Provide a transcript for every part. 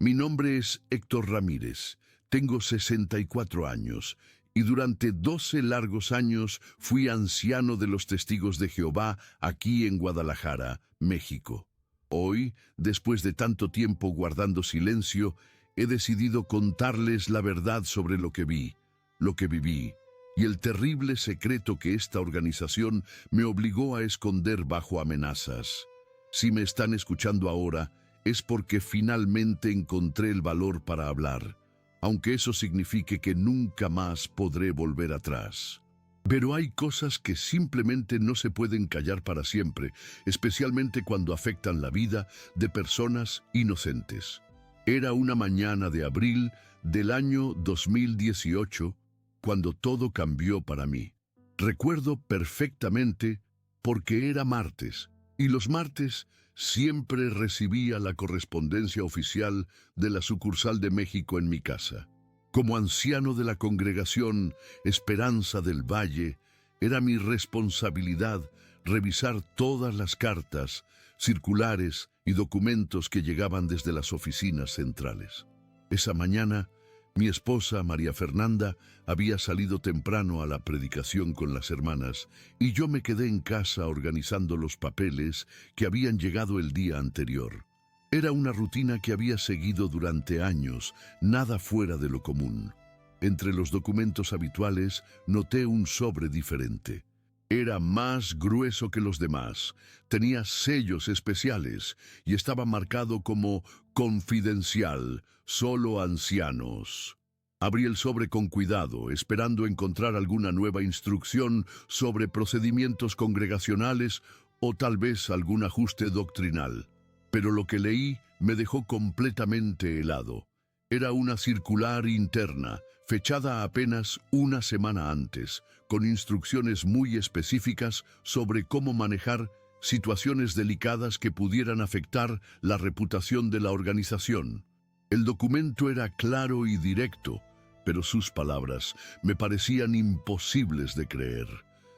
Mi nombre es Héctor Ramírez, tengo 64 años y durante 12 largos años fui anciano de los Testigos de Jehová aquí en Guadalajara, México. Hoy, después de tanto tiempo guardando silencio, he decidido contarles la verdad sobre lo que vi, lo que viví, y el terrible secreto que esta organización me obligó a esconder bajo amenazas. Si me están escuchando ahora, es porque finalmente encontré el valor para hablar, aunque eso signifique que nunca más podré volver atrás. Pero hay cosas que simplemente no se pueden callar para siempre, especialmente cuando afectan la vida de personas inocentes. Era una mañana de abril del año 2018 cuando todo cambió para mí. Recuerdo perfectamente porque era martes, y los martes siempre recibía la correspondencia oficial de la sucursal de México en mi casa. Como anciano de la congregación Esperanza del Valle, era mi responsabilidad revisar todas las cartas, circulares y documentos que llegaban desde las oficinas centrales. Esa mañana, mi esposa, María Fernanda, había salido temprano a la predicación con las hermanas y yo me quedé en casa organizando los papeles que habían llegado el día anterior. Era una rutina que había seguido durante años, nada fuera de lo común. Entre los documentos habituales noté un sobre diferente. Era más grueso que los demás, tenía sellos especiales y estaba marcado como confidencial, solo ancianos. Abrí el sobre con cuidado, esperando encontrar alguna nueva instrucción sobre procedimientos congregacionales o tal vez algún ajuste doctrinal. Pero lo que leí me dejó completamente helado. Era una circular interna, fechada apenas una semana antes, con instrucciones muy específicas sobre cómo manejar situaciones delicadas que pudieran afectar la reputación de la organización. El documento era claro y directo, pero sus palabras me parecían imposibles de creer.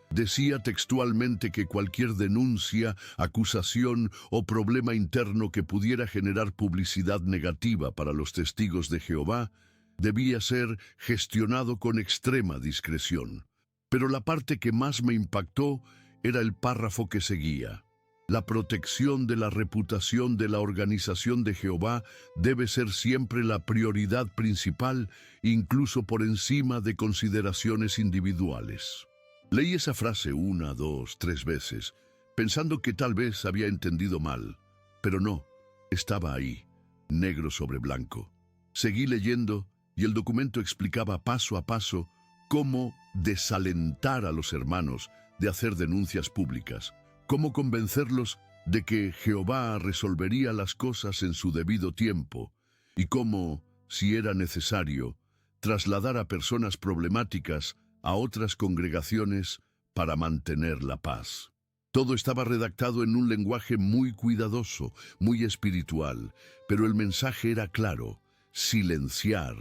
Decía textualmente que cualquier denuncia, acusación o problema interno que pudiera generar publicidad negativa para los Testigos de Jehová debía ser gestionado con extrema discreción. Pero la parte que más me impactó era el párrafo que seguía. La protección de la reputación de la organización de Jehová debe ser siempre la prioridad principal, incluso por encima de consideraciones individuales. Leí esa frase 1, 2, 3 veces, pensando que tal vez había entendido mal, pero no, estaba ahí, negro sobre blanco. Seguí leyendo y el documento explicaba paso a paso cómo desalentar a los hermanos de hacer denuncias públicas, cómo convencerlos de que Jehová resolvería las cosas en su debido tiempo y cómo, si era necesario, trasladar a personas problemáticas a otras congregaciones para mantener la paz. Todo estaba redactado en un lenguaje muy cuidadoso, muy espiritual, pero el mensaje era claro: silenciar,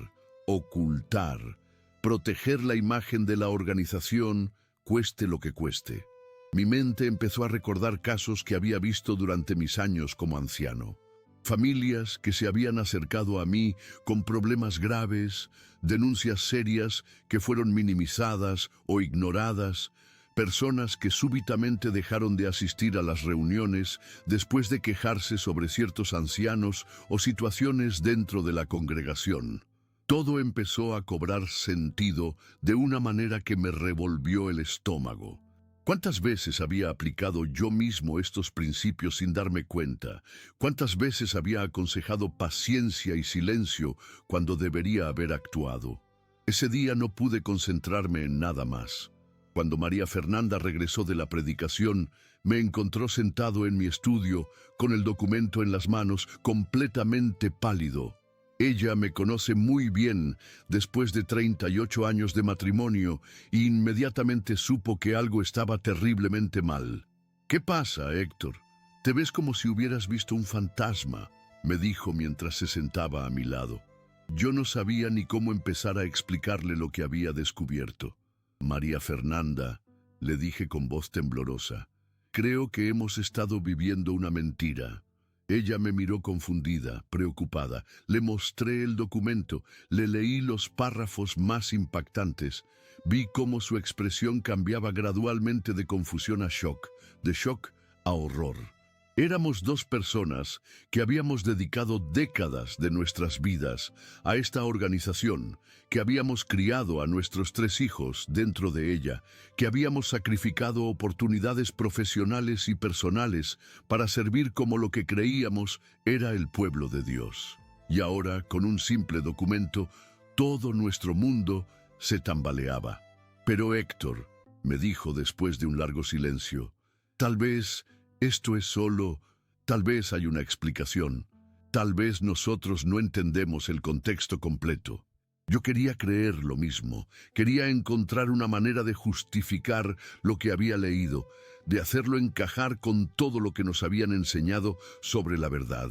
ocultar, proteger la imagen de la organización, cueste lo que cueste. Mi mente empezó a recordar casos que había visto durante mis años como anciano. Familias que se habían acercado a mí con problemas graves, denuncias serias que fueron minimizadas o ignoradas, personas que súbitamente dejaron de asistir a las reuniones después de quejarse sobre ciertos ancianos o situaciones dentro de la congregación. Todo empezó a cobrar sentido de una manera que me revolvió el estómago. ¿Cuántas veces había aplicado yo mismo estos principios sin darme cuenta? ¿Cuántas veces había aconsejado paciencia y silencio cuando debería haber actuado? Ese día no pude concentrarme en nada más. Cuando María Fernanda regresó de la predicación, me encontró sentado en mi estudio, con el documento en las manos, completamente pálido. Ella me conoce muy bien después de 38 años de matrimonio y inmediatamente supo que algo estaba terriblemente mal. «¿Qué pasa, Héctor? Te ves como si hubieras visto un fantasma», me dijo mientras se sentaba a mi lado. Yo no sabía ni cómo empezar a explicarle lo que había descubierto. «María Fernanda», le dije con voz temblorosa, «creo que hemos estado viviendo una mentira. Ella me miró confundida, preocupada. Le mostré el documento, le leí los párrafos más impactantes. Vi cómo su expresión cambiaba gradualmente de confusión a shock, de shock a horror. Éramos dos personas que habíamos dedicado décadas de nuestras vidas a esta organización, que habíamos criado a nuestros 3 hijos dentro de ella, que habíamos sacrificado oportunidades profesionales y personales para servir como lo que creíamos era el pueblo de Dios. Y ahora, con un simple documento, todo nuestro mundo se tambaleaba. Pero Héctor, me dijo después de un largo silencio, tal vez esto es tal vez hay una explicación. Tal vez nosotros no entendemos el contexto completo. Yo quería creer lo mismo. Quería encontrar una manera de justificar lo que había leído, de hacerlo encajar con todo lo que nos habían enseñado sobre la verdad,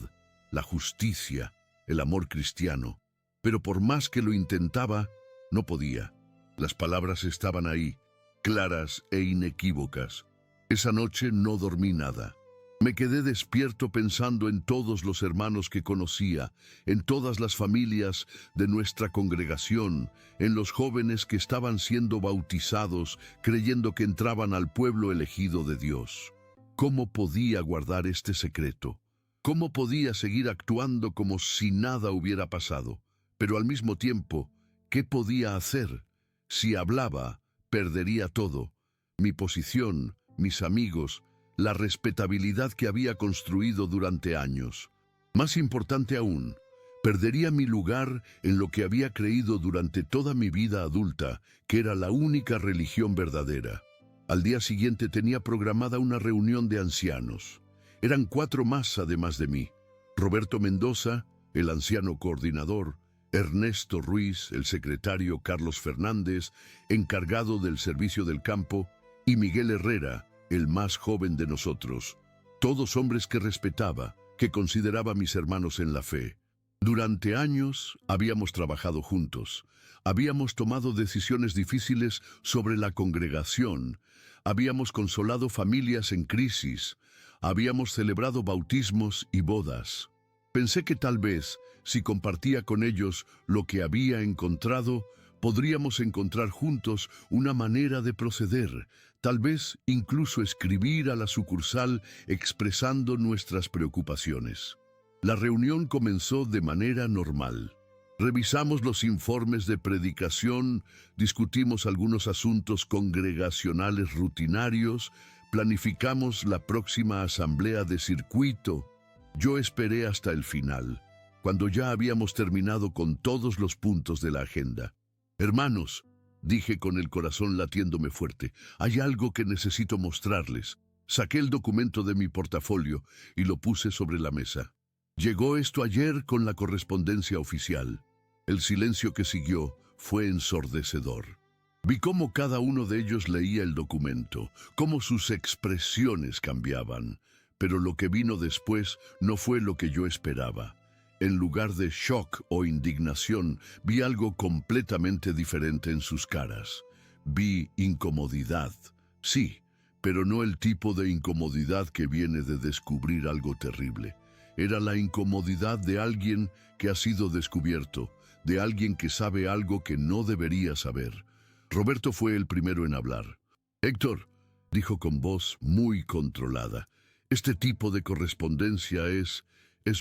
la justicia, el amor cristiano. Pero por más que lo intentaba, no podía. Las palabras estaban ahí, claras e inequívocas. Esa noche no dormí nada. Me quedé despierto pensando en todos los hermanos que conocía, en todas las familias de nuestra congregación, en los jóvenes que estaban siendo bautizados, creyendo que entraban al pueblo elegido de Dios. ¿Cómo podía guardar este secreto? ¿Cómo podía seguir actuando como si nada hubiera pasado? Pero al mismo tiempo, ¿qué podía hacer? Si hablaba, perdería todo. Mi posición, mis amigos, la respetabilidad que había construido durante años. Más importante aún, perdería mi lugar en lo que había creído durante toda mi vida adulta, que era la única religión verdadera. Al día siguiente tenía programada una reunión de ancianos. Eran 4 más además de mí. Roberto Mendoza, el anciano coordinador, Ernesto Ruiz, el secretario Carlos Fernández, encargado del servicio del campo, y Miguel Herrera, el más joven de nosotros, todos hombres que respetaba, que consideraba mis hermanos en la fe. Durante años habíamos trabajado juntos, habíamos tomado decisiones difíciles sobre la congregación, habíamos consolado familias en crisis, habíamos celebrado bautismos y bodas. Pensé que tal vez, si compartía con ellos lo que había encontrado, podríamos encontrar juntos una manera de proceder, tal vez incluso escribir a la sucursal expresando nuestras preocupaciones. La reunión comenzó de manera normal. Revisamos los informes de predicación, discutimos algunos asuntos congregacionales rutinarios, planificamos la próxima asamblea de circuito. Yo esperé hasta el final, cuando ya habíamos terminado con todos los puntos de la agenda. Hermanos, dije con el corazón latiéndome fuerte, hay algo que necesito mostrarles. Saqué el documento de mi portafolio y lo puse sobre la mesa. Llegó esto ayer con la correspondencia oficial. El silencio que siguió fue ensordecedor. Vi cómo cada uno de ellos leía el documento, cómo sus expresiones cambiaban, pero lo que vino después no fue lo que yo esperaba. En lugar de shock o indignación, vi algo completamente diferente en sus caras. Vi incomodidad, sí, pero no el tipo de incomodidad que viene de descubrir algo terrible. Era la incomodidad de alguien que ha sido descubierto, de alguien que sabe algo que no debería saber. Roberto fue el primero en hablar. Héctor, dijo con voz muy controlada, este tipo de correspondencia es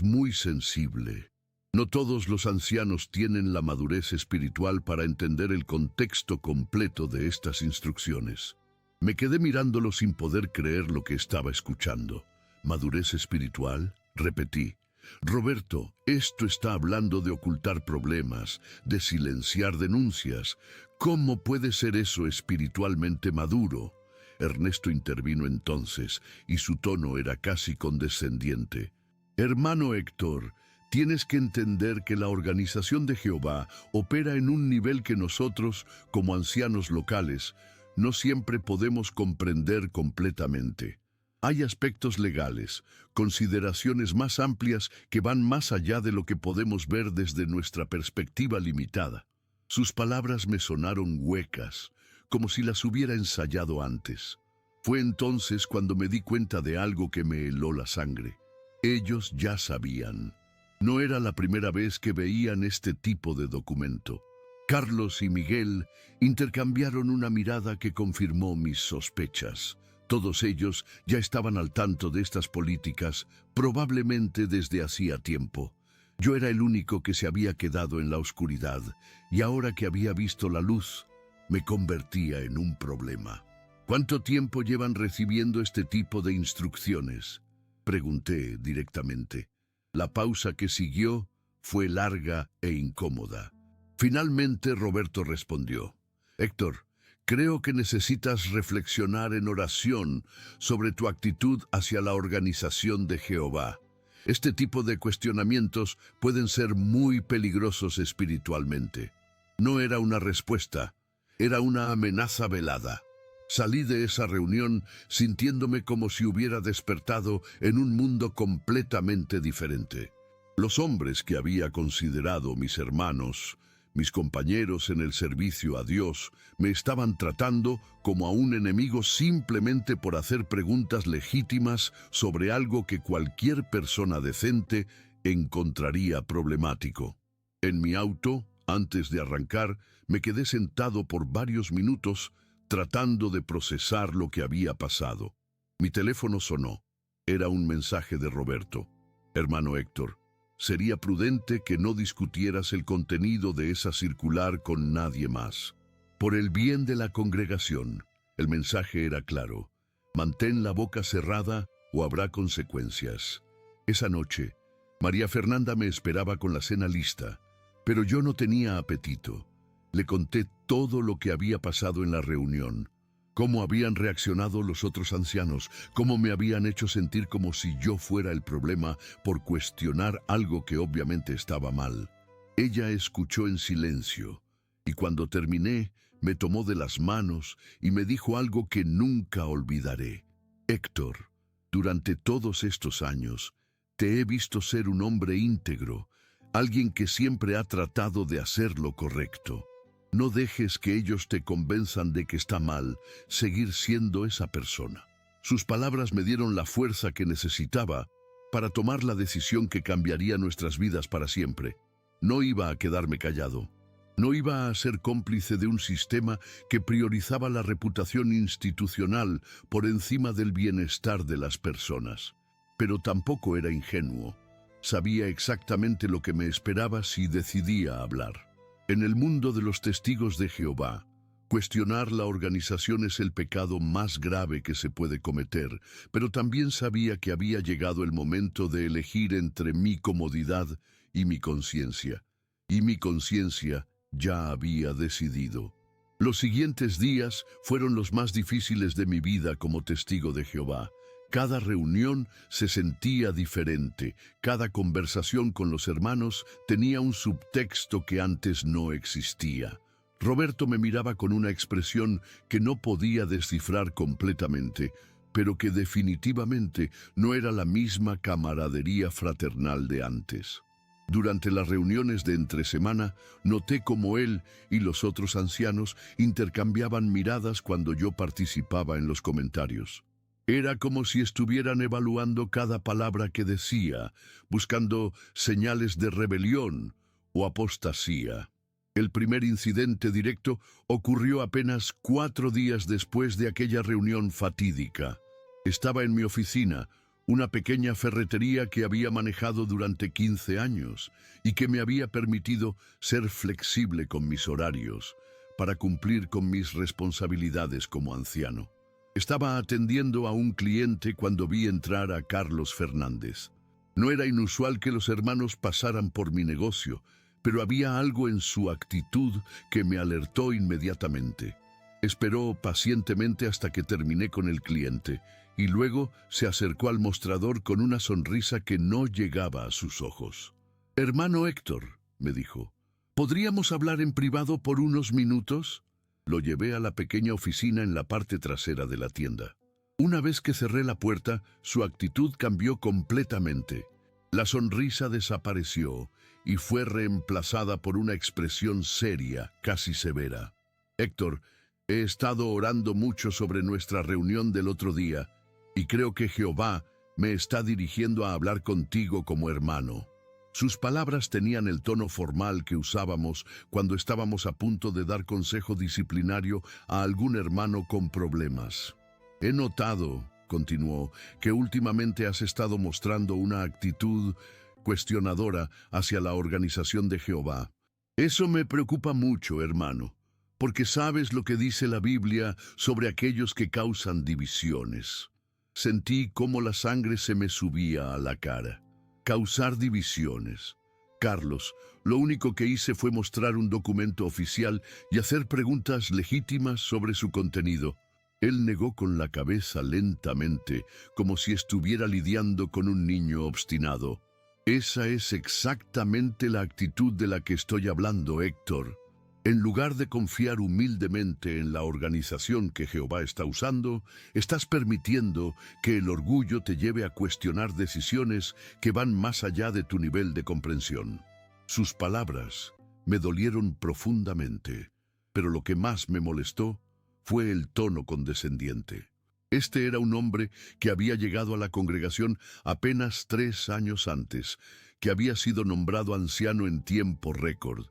muy sensible. No todos los ancianos tienen la madurez espiritual para entender el contexto completo de estas instrucciones. Me quedé mirándolo sin poder creer lo que estaba escuchando. ¿Madurez espiritual? Repetí. Roberto, esto está hablando de ocultar problemas, de silenciar denuncias. ¿Cómo puede ser eso espiritualmente maduro? Ernesto intervino entonces, y su tono era casi condescendiente. Hermano Héctor, tienes que entender que la organización de Jehová opera en un nivel que nosotros, como ancianos locales, no siempre podemos comprender completamente. Hay aspectos legales, consideraciones más amplias que van más allá de lo que podemos ver desde nuestra perspectiva limitada. Sus palabras me sonaron huecas, como si las hubiera ensayado antes. Fue entonces cuando me di cuenta de algo que me heló la sangre. Ellos ya sabían. No era la primera vez que veían este tipo de documento. Carlos y Miguel intercambiaron una mirada que confirmó mis sospechas. Todos ellos ya estaban al tanto de estas políticas, probablemente desde hacía tiempo. Yo era el único que se había quedado en la oscuridad, y ahora que había visto la luz, me convertía en un problema. ¿Cuánto tiempo llevan recibiendo este tipo de instrucciones?, pregunté directamente. La pausa que siguió fue larga e incómoda. Finalmente Roberto respondió: Héctor, creo que necesitas reflexionar en oración sobre tu actitud hacia la organización de Jehová. Este tipo de cuestionamientos pueden ser muy peligrosos espiritualmente. No era una respuesta, era una amenaza velada. Salí de esa reunión sintiéndome como si hubiera despertado en un mundo completamente diferente. Los hombres que había considerado mis hermanos, mis compañeros en el servicio a Dios, me estaban tratando como a un enemigo simplemente por hacer preguntas legítimas sobre algo que cualquier persona decente encontraría problemático. En mi auto, antes de arrancar, me quedé sentado por varios minutos tratando de procesar lo que había pasado. Mi teléfono sonó. Era un mensaje de Roberto. Hermano Héctor, sería prudente que no discutieras el contenido de esa circular con nadie más. Por el bien de la congregación, el mensaje era claro. Mantén la boca cerrada o habrá consecuencias. Esa noche, María Fernanda me esperaba con la cena lista, pero yo no tenía apetito. Le conté todo lo que había pasado en la reunión, cómo habían reaccionado los otros ancianos, cómo me habían hecho sentir como si yo fuera el problema por cuestionar algo que obviamente estaba mal. Ella escuchó en silencio, y cuando terminé, me tomó de las manos y me dijo algo que nunca olvidaré. Héctor, durante todos estos años, te he visto ser un hombre íntegro, alguien que siempre ha tratado de hacer lo correcto. No dejes que ellos te convenzan de que está mal seguir siendo esa persona. Sus palabras me dieron la fuerza que necesitaba para tomar la decisión que cambiaría nuestras vidas para siempre. No iba a quedarme callado. No iba a ser cómplice de un sistema que priorizaba la reputación institucional por encima del bienestar de las personas. Pero tampoco era ingenuo. Sabía exactamente lo que me esperaba si decidía hablar. En el mundo de los testigos de Jehová, cuestionar la organización es el pecado más grave que se puede cometer, pero también sabía que había llegado el momento de elegir entre mi comodidad y mi conciencia. Y mi conciencia ya había decidido. Los siguientes días fueron los más difíciles de mi vida como testigo de Jehová. Cada reunión se sentía diferente, cada conversación con los hermanos tenía un subtexto que antes no existía. Roberto me miraba con una expresión que no podía descifrar completamente, pero que definitivamente no era la misma camaradería fraternal de antes. Durante las reuniones de entre semana, noté cómo él y los otros ancianos intercambiaban miradas cuando yo participaba en los comentarios. Era como si estuvieran evaluando cada palabra que decía, buscando señales de rebelión o apostasía. El primer incidente directo ocurrió apenas 4 días después de aquella reunión fatídica. Estaba en mi oficina, una pequeña ferretería que había manejado durante 15 años y que me había permitido ser flexible con mis horarios para cumplir con mis responsabilidades como anciano. Estaba atendiendo a un cliente cuando vi entrar a Carlos Fernández. No era inusual que los hermanos pasaran por mi negocio, pero había algo en su actitud que me alertó inmediatamente. Esperó pacientemente hasta que terminé con el cliente y luego se acercó al mostrador con una sonrisa que no llegaba a sus ojos. «Hermano Héctor», me dijo, «¿podríamos hablar en privado por unos minutos?» Lo llevé a la pequeña oficina en la parte trasera de la tienda. Una vez que cerré la puerta, su actitud cambió completamente. La sonrisa desapareció y fue reemplazada por una expresión seria, casi severa. «Héctor, he estado orando mucho sobre nuestra reunión del otro día y creo que Jehová me está dirigiendo a hablar contigo como hermano. Sus palabras tenían el tono formal que usábamos cuando estábamos a punto de dar consejo disciplinario a algún hermano con problemas. He notado, continuó, que últimamente has estado mostrando una actitud cuestionadora hacia la organización de Jehová. Eso me preocupa mucho, hermano, porque sabes lo que dice la Biblia sobre aquellos que causan divisiones. Sentí cómo la sangre se me subía a la cara. Causar divisiones. Carlos, lo único que hice fue mostrar un documento oficial y hacer preguntas legítimas sobre su contenido. Él negó con la cabeza lentamente, como si estuviera lidiando con un niño obstinado. Esa es exactamente la actitud de la que estoy hablando, Héctor. En lugar de confiar humildemente en la organización que Jehová está usando, estás permitiendo que el orgullo te lleve a cuestionar decisiones que van más allá de tu nivel de comprensión. Sus palabras me dolieron profundamente, pero lo que más me molestó fue el tono condescendiente. Este era un hombre que había llegado a la congregación apenas 3 años antes, que había sido nombrado anciano en tiempo récord,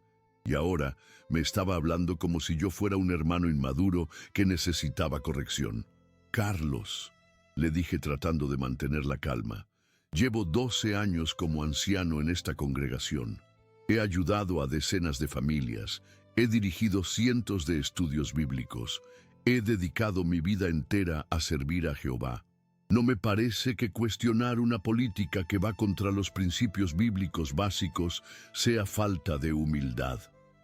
y ahora me estaba hablando como si yo fuera un hermano inmaduro que necesitaba corrección. Carlos, le dije tratando de mantener la calma, llevo 12 años como anciano en esta congregación. He ayudado a decenas de familias, he dirigido cientos de estudios bíblicos, he dedicado mi vida entera a servir a Jehová. No me parece que cuestionar una política que va contra los principios bíblicos básicos sea falta de humildad.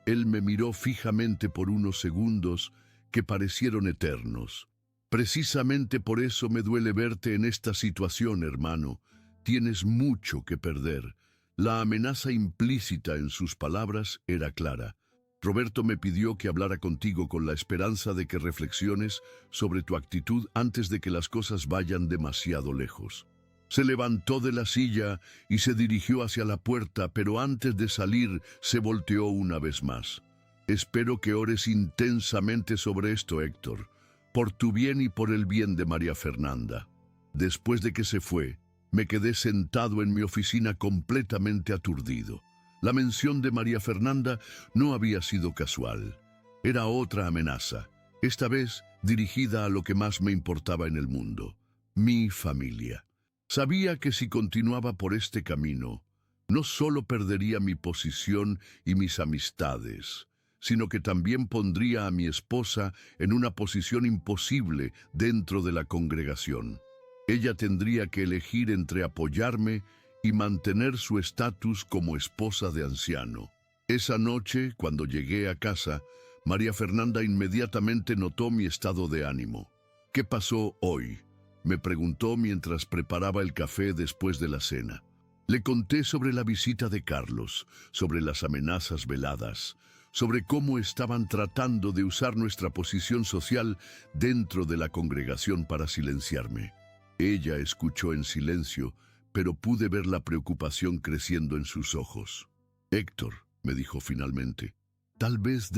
Él me miró fijamente por unos segundos que parecieron eternos. Precisamente por eso me duele verte en esta situación, hermano. Tienes mucho que perder. La amenaza implícita en sus palabras era clara. Roberto me pidió que hablara contigo con la esperanza de que reflexiones sobre tu actitud antes de que las cosas vayan demasiado lejos. Se levantó de la silla y se dirigió hacia la puerta, pero antes de salir se volteó una vez más. Espero que ores intensamente sobre esto, Héctor, por tu bien y por el bien de María Fernanda. Después de que se fue, me quedé sentado en mi oficina completamente aturdido. La mención de María Fernanda no había sido casual. Era otra amenaza, esta vez dirigida a lo que más me importaba en el mundo, mi familia. Sabía que si continuaba por este camino, no solo perdería mi posición y mis amistades, sino que también pondría a mi esposa en una posición imposible dentro de la congregación. Ella tendría que elegir entre apoyarme y mantener su estatus como esposa de anciano. Esa noche, cuando llegué a casa, María Fernanda inmediatamente notó mi estado de ánimo. ¿Qué pasó hoy?, me preguntó mientras preparaba el café después de la cena. Le conté sobre la visita de Carlos, sobre las amenazas veladas, sobre cómo estaban tratando de usar nuestra posición social dentro de la congregación para silenciarme. Ella escuchó en silencio, pero pude ver la preocupación creciendo en sus ojos. Héctor, me dijo finalmente, tal vez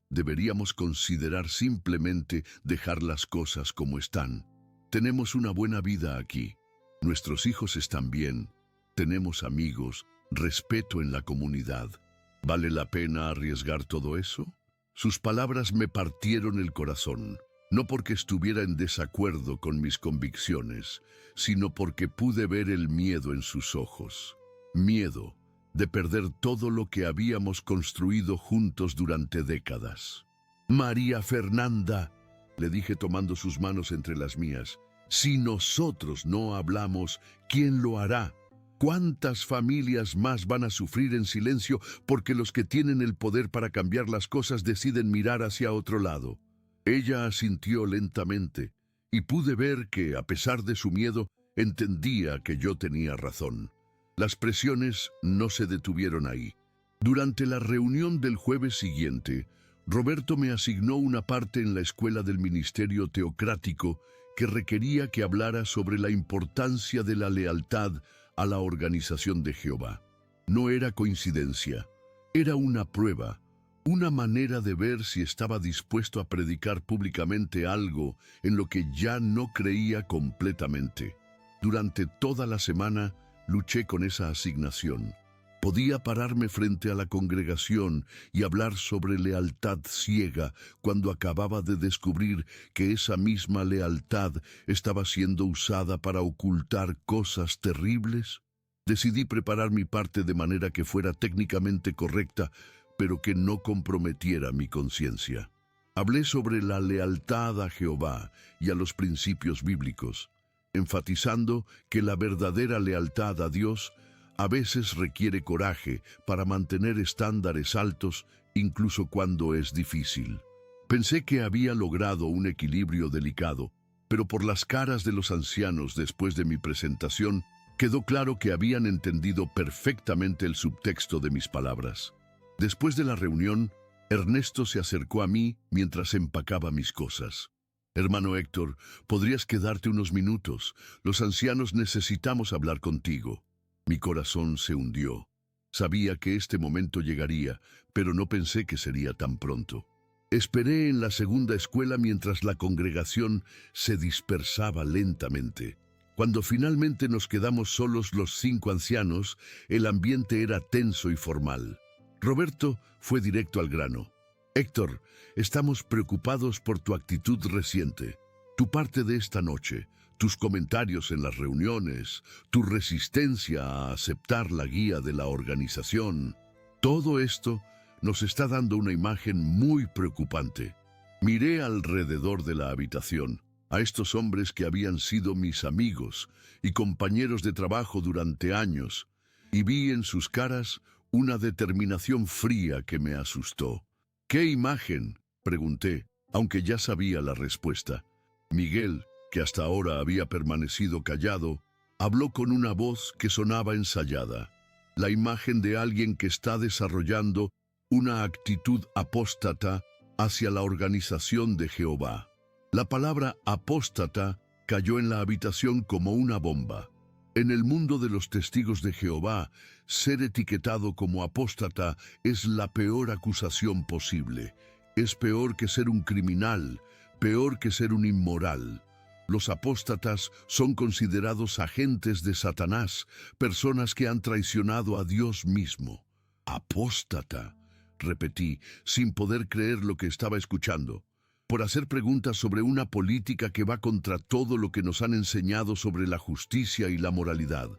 deberíamos considerar simplemente dejar las cosas como están. Tenemos una buena vida aquí. Nuestros hijos están bien. Tenemos amigos, respeto en la comunidad. ¿Vale la pena arriesgar todo eso? Sus palabras me partieron el corazón. No porque estuviera en desacuerdo con mis convicciones, sino porque pude ver el miedo en sus ojos. Miedo de perder todo lo que habíamos construido juntos durante décadas. María Fernanda, le dije tomando sus manos entre las mías, si nosotros no hablamos, ¿quién lo hará? ¿Cuántas familias más van a sufrir en silencio porque los que tienen el poder para cambiar las cosas deciden mirar hacia otro lado? Ella asintió lentamente, y pude ver que, a pesar de su miedo, entendía que yo tenía razón. Las presiones no se detuvieron ahí. Durante la reunión del jueves siguiente, Roberto me asignó una parte en la escuela del ministerio teocrático que requería que hablara sobre la importancia de la lealtad a la organización de Jehová. No era coincidencia, era una prueba Una manera de ver si estaba dispuesto a predicar públicamente algo en lo que ya no creía completamente. Durante toda la semana luché con esa asignación. Podía pararme frente a la congregación y hablar sobre lealtad ciega cuando acababa de descubrir que esa misma lealtad estaba siendo usada para ocultar cosas terribles. Decidí preparar mi parte de manera que fuera técnicamente correcta, pero que no comprometiera mi conciencia. Hablé sobre la lealtad a Jehová y a los principios bíblicos, enfatizando que la verdadera lealtad a Dios a veces requiere coraje para mantener estándares altos, incluso cuando es difícil. Pensé que había logrado un equilibrio delicado, pero por las caras de los ancianos después de mi presentación, quedó claro que habían entendido perfectamente el subtexto de mis palabras. Después de la reunión, Ernesto se acercó a mí mientras empacaba mis cosas. Hermano Héctor, ¿podrías quedarte unos minutos? Los ancianos necesitamos hablar contigo. Mi corazón se hundió. Sabía que este momento llegaría, pero no pensé que sería tan pronto. Esperé en la segunda escuela mientras la congregación se dispersaba lentamente. Cuando finalmente nos quedamos solos los 5 ancianos, el ambiente era tenso y formal. Roberto fue directo al grano. Héctor, estamos preocupados por tu actitud reciente. Tu parte de esta noche, tus comentarios en las reuniones, tu resistencia a aceptar la guía de la organización. Todo esto nos está dando una imagen muy preocupante. Miré alrededor de la habitación a estos hombres que habían sido mis amigos y compañeros de trabajo durante años, y vi en sus caras una determinación fría que me asustó. ¿Qué imagen?, pregunté, aunque ya sabía la respuesta. Miguel, que hasta ahora había permanecido callado, habló con una voz que sonaba ensayada. La imagen de alguien que está desarrollando una actitud apóstata hacia la organización de Jehová. La palabra apóstata cayó en la habitación como una bomba. En el mundo de los testigos de Jehová, ser etiquetado como apóstata es la peor acusación posible. Es peor que ser un criminal, peor que ser un inmoral. Los apóstatas son considerados agentes de Satanás, personas que han traicionado a Dios mismo. Apóstata, repetí, sin poder creer lo que estaba escuchando. Por hacer preguntas sobre una política que va contra todo lo que nos han enseñado sobre la justicia y la moralidad.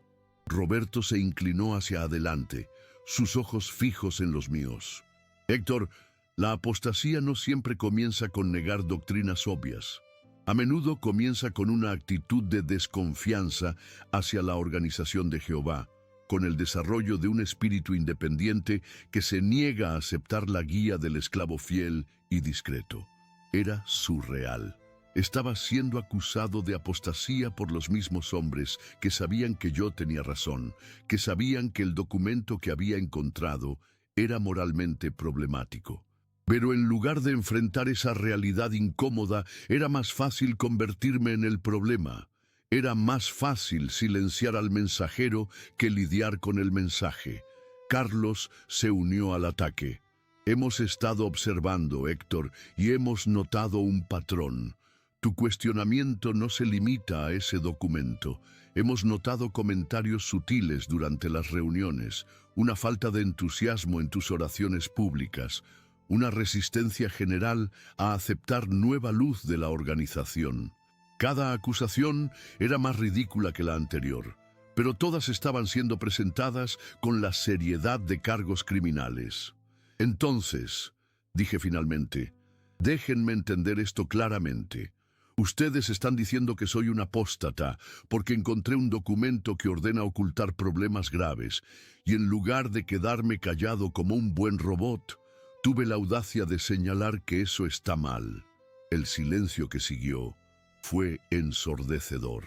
Roberto se inclinó hacia adelante, sus ojos fijos en los míos. Héctor, la apostasía no siempre comienza con negar doctrinas obvias. A menudo comienza con una actitud de desconfianza hacia la organización de Jehová, con el desarrollo de un espíritu independiente que se niega a aceptar la guía del esclavo fiel y discreto. Era surreal. Estaba siendo acusado de apostasía por los mismos hombres que sabían que yo tenía razón, que sabían que el documento que había encontrado era moralmente problemático. Pero en lugar de enfrentar esa realidad incómoda, era más fácil convertirme en el problema. Era más fácil silenciar al mensajero que lidiar con el mensaje. Carlos se unió al ataque. Hemos estado observando, Héctor, y hemos notado un patrón. Tu cuestionamiento no se limita a ese documento. Hemos notado comentarios sutiles durante las reuniones, una falta de entusiasmo en tus oraciones públicas, una resistencia general a aceptar nueva luz de la organización. Cada acusación era más ridícula que la anterior, pero todas estaban siendo presentadas con la seriedad de cargos criminales. Entonces, dije finalmente, déjenme entender esto claramente. Ustedes están diciendo que soy un apóstata porque encontré un documento que ordena ocultar problemas graves y en lugar de quedarme callado como un buen robot, tuve la audacia de señalar que eso está mal. El silencio que siguió fue ensordecedor.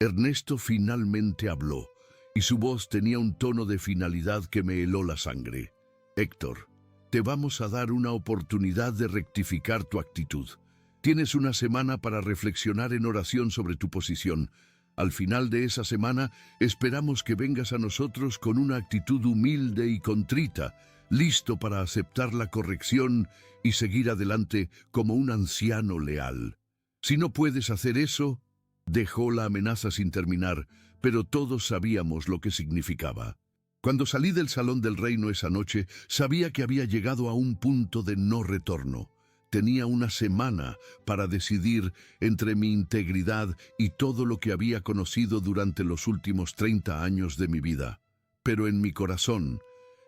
Ernesto finalmente habló y su voz tenía un tono de finalidad que me heló la sangre. Héctor, te vamos a dar una oportunidad de rectificar tu actitud. Tienes una semana para reflexionar en oración sobre tu posición. Al final de esa semana, esperamos que vengas a nosotros con una actitud humilde y contrita, listo para aceptar la corrección y seguir adelante como un anciano leal. Si no puedes hacer eso, dejó la amenaza sin terminar, pero todos sabíamos lo que significaba. Cuando salí del Salón del Reino esa noche, sabía que había llegado a un punto de no retorno. Tenía una semana para decidir entre mi integridad y todo lo que había conocido durante los últimos 30 años de mi vida. Pero en mi corazón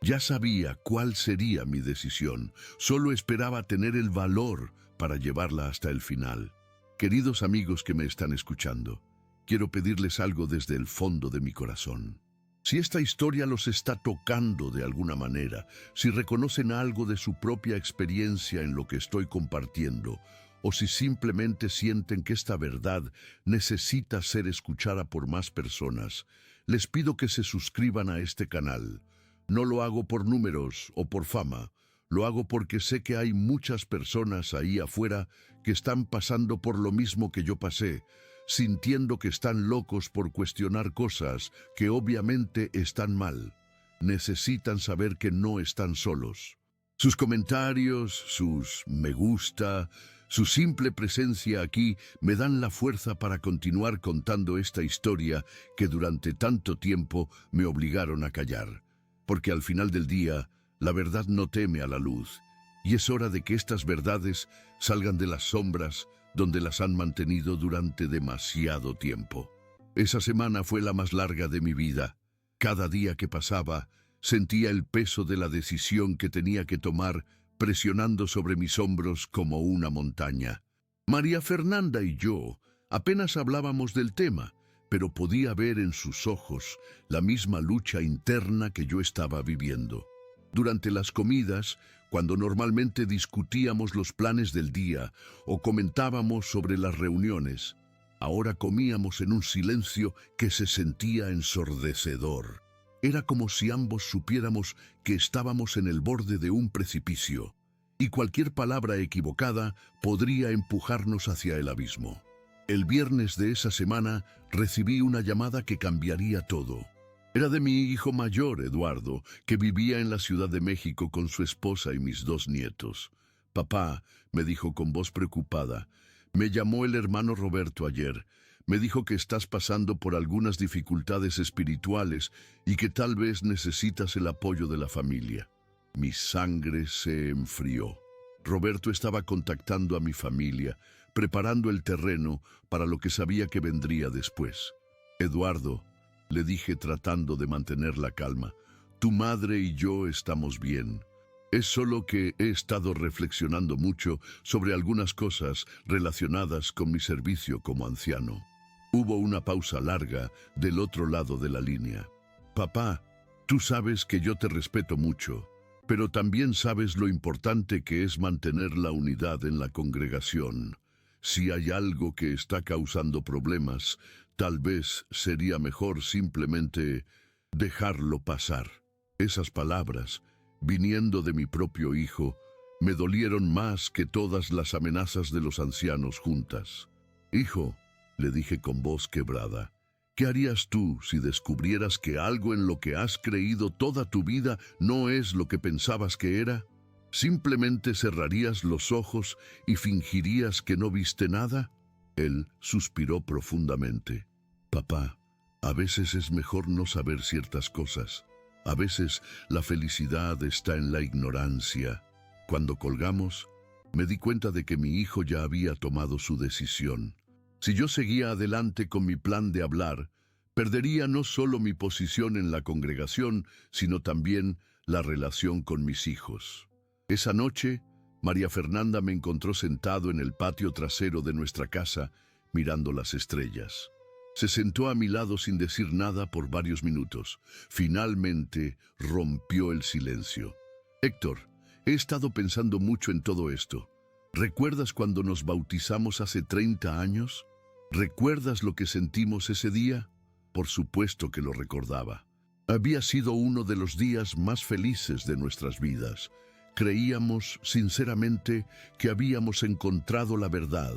ya sabía cuál sería mi decisión. Solo esperaba tener el valor para llevarla hasta el final. Queridos amigos que me están escuchando, quiero pedirles algo desde el fondo de mi corazón. Si esta historia los está tocando de alguna manera, si reconocen algo de su propia experiencia en lo que estoy compartiendo, o si simplemente sienten que esta verdad necesita ser escuchada por más personas, les pido que se suscriban a este canal. No lo hago por números o por fama, lo hago porque sé que hay muchas personas ahí afuera que están pasando por lo mismo que yo pasé, sintiendo que están locos por cuestionar cosas que obviamente están mal. Necesitan saber que no están solos. Sus comentarios, sus me gusta, su simple presencia aquí me dan la fuerza para continuar contando esta historia que durante tanto tiempo me obligaron a callar. Porque al final del día, la verdad no teme a la luz, y es hora de que estas verdades salgan de las sombras donde las han mantenido durante demasiado tiempo. Esa semana fue la más larga de mi vida. Cada día que pasaba, sentía el peso de la decisión que tenía que tomar presionando sobre mis hombros como una montaña. María Fernanda y yo apenas hablábamos del tema, pero podía ver en sus ojos la misma lucha interna que yo estaba viviendo. Durante las comidas, cuando normalmente discutíamos los planes del día o comentábamos sobre las reuniones, ahora comíamos en un silencio que se sentía ensordecedor. Era como si ambos supiéramos que estábamos en el borde de un precipicio, y cualquier palabra equivocada podría empujarnos hacia el abismo. El viernes de esa semana recibí una llamada que cambiaría todo. Era de mi hijo mayor, Eduardo, que vivía en la Ciudad de México con su esposa y mis 2 nietos. «Papá», me dijo con voz preocupada, «me llamó el hermano Roberto ayer. Me dijo que estás pasando por algunas dificultades espirituales y que tal vez necesitas el apoyo de la familia». Mi sangre se enfrió. Roberto estaba contactando a mi familia, preparando el terreno para lo que sabía que vendría después. «Eduardo», le dije tratando de mantener la calma, «tu madre y yo estamos bien. Es solo que he estado reflexionando mucho sobre algunas cosas relacionadas con mi servicio como anciano». Hubo una pausa larga del otro lado de la línea. «Papá, tú sabes que yo te respeto mucho, pero también sabes lo importante que es mantener la unidad en la congregación. Si hay algo que está causando problemas, tal vez sería mejor simplemente dejarlo pasar». Esas palabras, viniendo de mi propio hijo, me dolieron más que todas las amenazas de los ancianos juntas. «Hijo», le dije con voz quebrada, «¿qué harías tú si descubrieras que algo en lo que has creído toda tu vida no es lo que pensabas que era? ¿Simplemente cerrarías los ojos y fingirías que no viste nada?» Él suspiró profundamente. «Papá, a veces es mejor no saber ciertas cosas. A veces la felicidad está en la ignorancia». Cuando colgamos, me di cuenta de que mi hijo ya había tomado su decisión. Si yo seguía adelante con mi plan de hablar, perdería no solo mi posición en la congregación, sino también la relación con mis hijos. Esa noche, María Fernanda me encontró sentado en el patio trasero de nuestra casa, mirando las estrellas. Se sentó a mi lado sin decir nada por varios minutos. Finalmente rompió el silencio. «Héctor, he estado pensando mucho en todo esto. ¿Recuerdas cuando nos bautizamos hace 30 años? ¿Recuerdas lo que sentimos ese día?». Por supuesto que lo recordaba. Había sido uno de los días más felices de nuestras vidas. Creíamos sinceramente que habíamos encontrado la verdad,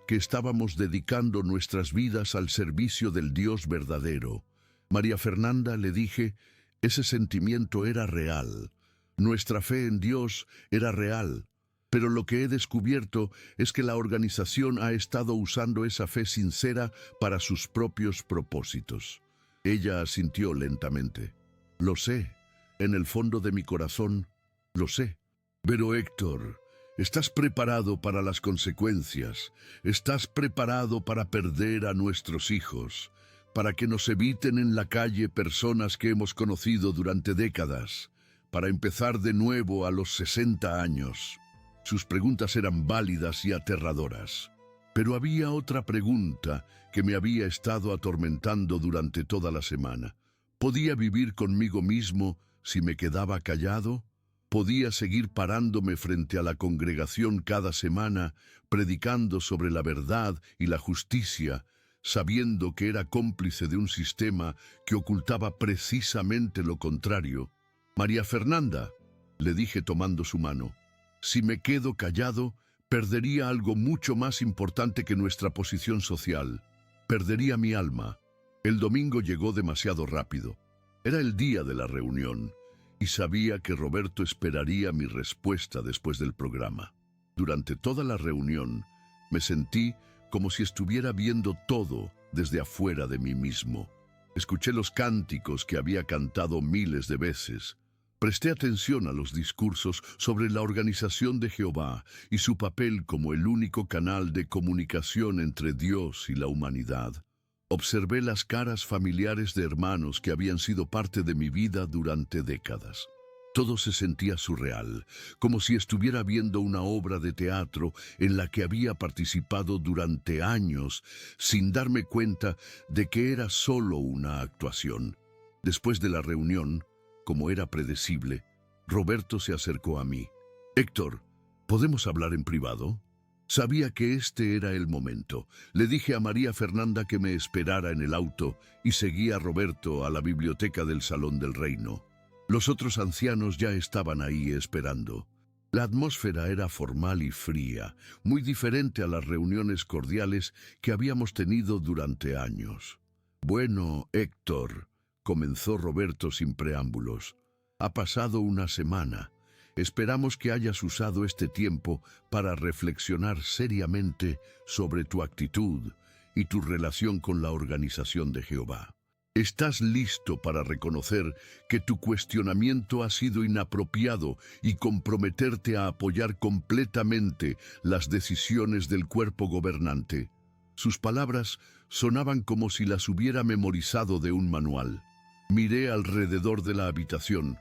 que estábamos dedicando nuestras vidas al servicio del Dios verdadero. «María Fernanda», le dije, «ese sentimiento era real. Nuestra fe en Dios era real, pero lo que he descubierto es que la organización ha estado usando esa fe sincera para sus propios propósitos. Ella asintió lentamente. Lo sé, en el fondo de mi corazón, lo sé. Pero Héctor, ¿estás preparado para las consecuencias? ¿Estás preparado para perder a nuestros hijos? ¿Para que nos eviten en la calle personas que hemos conocido durante décadas? ¿Para empezar de nuevo a los 60 años? Sus preguntas eran válidas y aterradoras. Pero había otra pregunta que me había estado atormentando durante toda la semana. ¿Podía vivir conmigo mismo si me quedaba callado? ¿Podía seguir parándome frente a la congregación cada semana, predicando sobre la verdad y la justicia, sabiendo que era cómplice de un sistema que ocultaba precisamente lo contrario? María Fernanda, le dije tomando su mano, si me quedo callado, perdería algo mucho más importante que nuestra posición social. Perdería mi alma. El domingo llegó demasiado rápido. Era el día de la reunión y sabía que Roberto esperaría mi respuesta después del programa. Durante toda la reunión me sentí como si estuviera viendo todo desde afuera de mí mismo. Escuché los cánticos que había cantado miles de veces. Presté atención a los discursos sobre la organización de Jehová y su papel como el único canal de comunicación entre Dios y la humanidad. Observé las caras familiares de hermanos que habían sido parte de mi vida durante décadas. Todo se sentía surreal, como si estuviera viendo una obra de teatro en la que había participado durante años sin darme cuenta de que era solo una actuación. Después de la reunión, como era predecible, Roberto se acercó a mí. «Héctor, ¿podemos hablar en privado?» Sabía que este era el momento. Le dije a María Fernanda que me esperara en el auto y seguí a Roberto a la biblioteca del Salón del Reino. Los otros ancianos ya estaban ahí esperando. La atmósfera era formal y fría, muy diferente a las reuniones cordiales que habíamos tenido durante años. «Bueno, Héctor», comenzó Roberto sin preámbulos, «ha pasado una semana. Esperamos que hayas usado este tiempo para reflexionar seriamente sobre tu actitud y tu relación con la organización de Jehová. ¿Estás listo para reconocer que tu cuestionamiento ha sido inapropiado y comprometerte a apoyar completamente las decisiones del cuerpo gobernante?» Sus palabras sonaban como si las hubiera memorizado de un manual. Miré alrededor de la habitación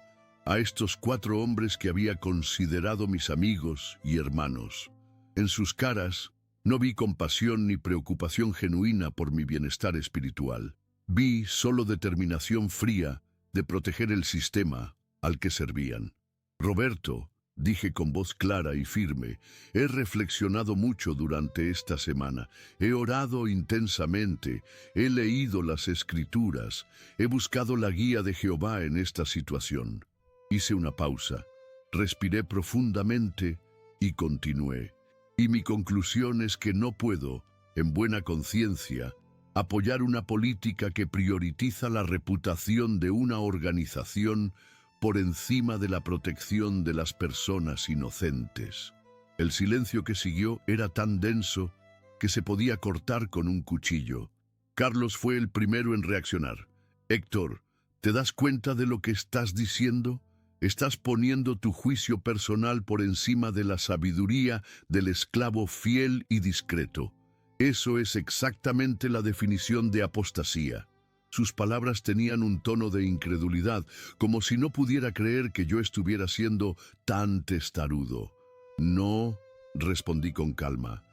a estos 4 hombres que había considerado mis amigos y hermanos. En sus caras no vi compasión ni preocupación genuina por mi bienestar espiritual. Vi solo determinación fría de proteger el sistema al que servían. «Roberto», dije con voz clara y firme, «he reflexionado mucho durante esta semana. He orado intensamente, he leído las Escrituras, he buscado la guía de Jehová en esta situación». Hice una pausa, respiré profundamente y continué. Y mi conclusión es que no puedo, en buena conciencia, apoyar una política que prioriza la reputación de una organización por encima de la protección de las personas inocentes. El silencio que siguió era tan denso que se podía cortar con un cuchillo. Carlos fue el primero en reaccionar. «Héctor, ¿te das cuenta de lo que estás diciendo? Estás poniendo tu juicio personal por encima de la sabiduría del esclavo fiel y discreto. Eso es exactamente la definición de apostasía». Sus palabras tenían un tono de incredulidad, como si no pudiera creer que yo estuviera siendo tan testarudo. «No», respondí con calma.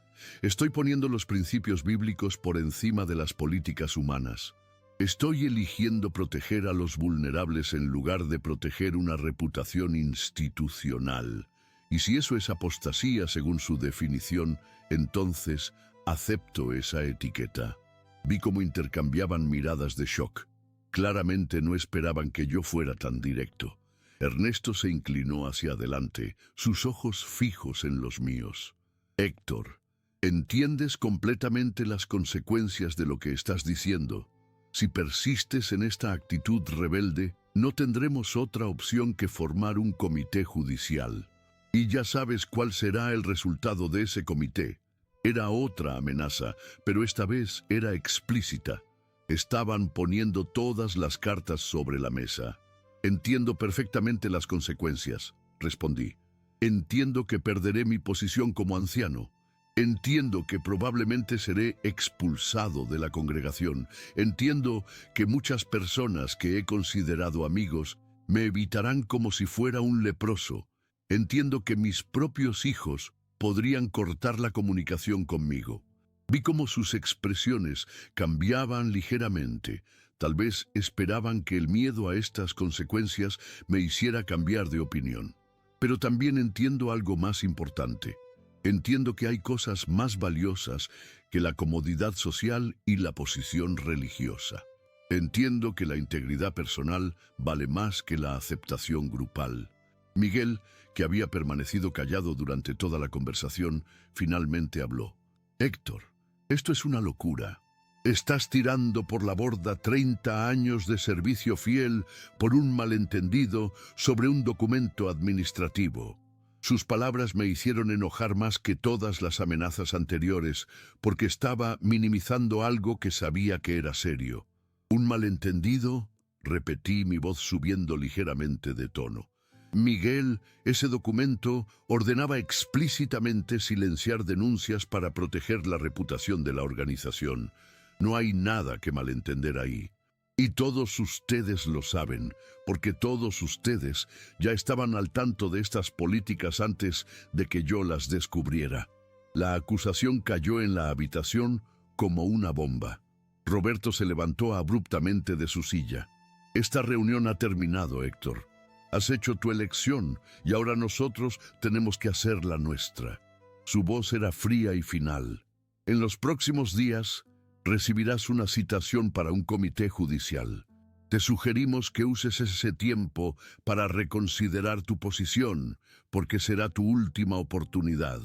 «Estoy poniendo los principios bíblicos por encima de las políticas humanas. Estoy eligiendo proteger a los vulnerables en lugar de proteger una reputación institucional. Y si eso es apostasía según su definición, entonces acepto esa etiqueta». Vi cómo intercambiaban miradas de shock. Claramente no esperaban que yo fuera tan directo. Ernesto se inclinó hacia adelante, sus ojos fijos en los míos. «Héctor, ¿entiendes completamente las consecuencias de lo que estás diciendo? Si persistes en esta actitud rebelde, No tendremos otra opción que formar un comité judicial. Y ya sabes cuál será el resultado de ese comité. Era otra amenaza, pero esta vez era explícita. Estaban poniendo todas las cartas sobre la mesa. Entiendo perfectamente las consecuencias, respondí. Entiendo que perderé mi posición como anciano. Entiendo que probablemente seré expulsado de la congregación. Entiendo que muchas personas que he considerado amigos me evitarán como si fuera un leproso. Entiendo que mis propios hijos podrían cortar la comunicación conmigo. Vi cómo sus expresiones cambiaban ligeramente. Tal vez esperaban que el miedo a estas consecuencias me hiciera cambiar de opinión. Pero también entiendo algo más importante. Entiendo que hay cosas más valiosas que la comodidad social y la posición religiosa. Entiendo que la integridad personal vale más que la aceptación grupal. Miguel, que había permanecido callado durante toda la conversación, finalmente habló. Héctor, esto es una locura. Estás tirando por la borda 30 años de servicio fiel por un malentendido sobre un documento administrativo. Sus palabras me hicieron enojar más que todas las amenazas anteriores, porque estaba minimizando algo que sabía que era serio. ¿Un malentendido? Repetí, mi voz subiendo ligeramente de tono. Miguel, ese documento ordenaba explícitamente silenciar denuncias para proteger la reputación de la organización. No hay nada que malentender ahí. Y todos ustedes lo saben, porque todos ustedes ya estaban al tanto de estas políticas antes de que yo las descubriera. La acusación cayó en la habitación como una bomba. Roberto se levantó abruptamente de su silla. Esta reunión ha terminado, Héctor. Has hecho tu elección y ahora nosotros tenemos que hacer la nuestra. Su voz era fría y final. En los próximos días recibirás una citación para un comité judicial. Te sugerimos que uses ese tiempo para reconsiderar tu posición, porque será tu última oportunidad.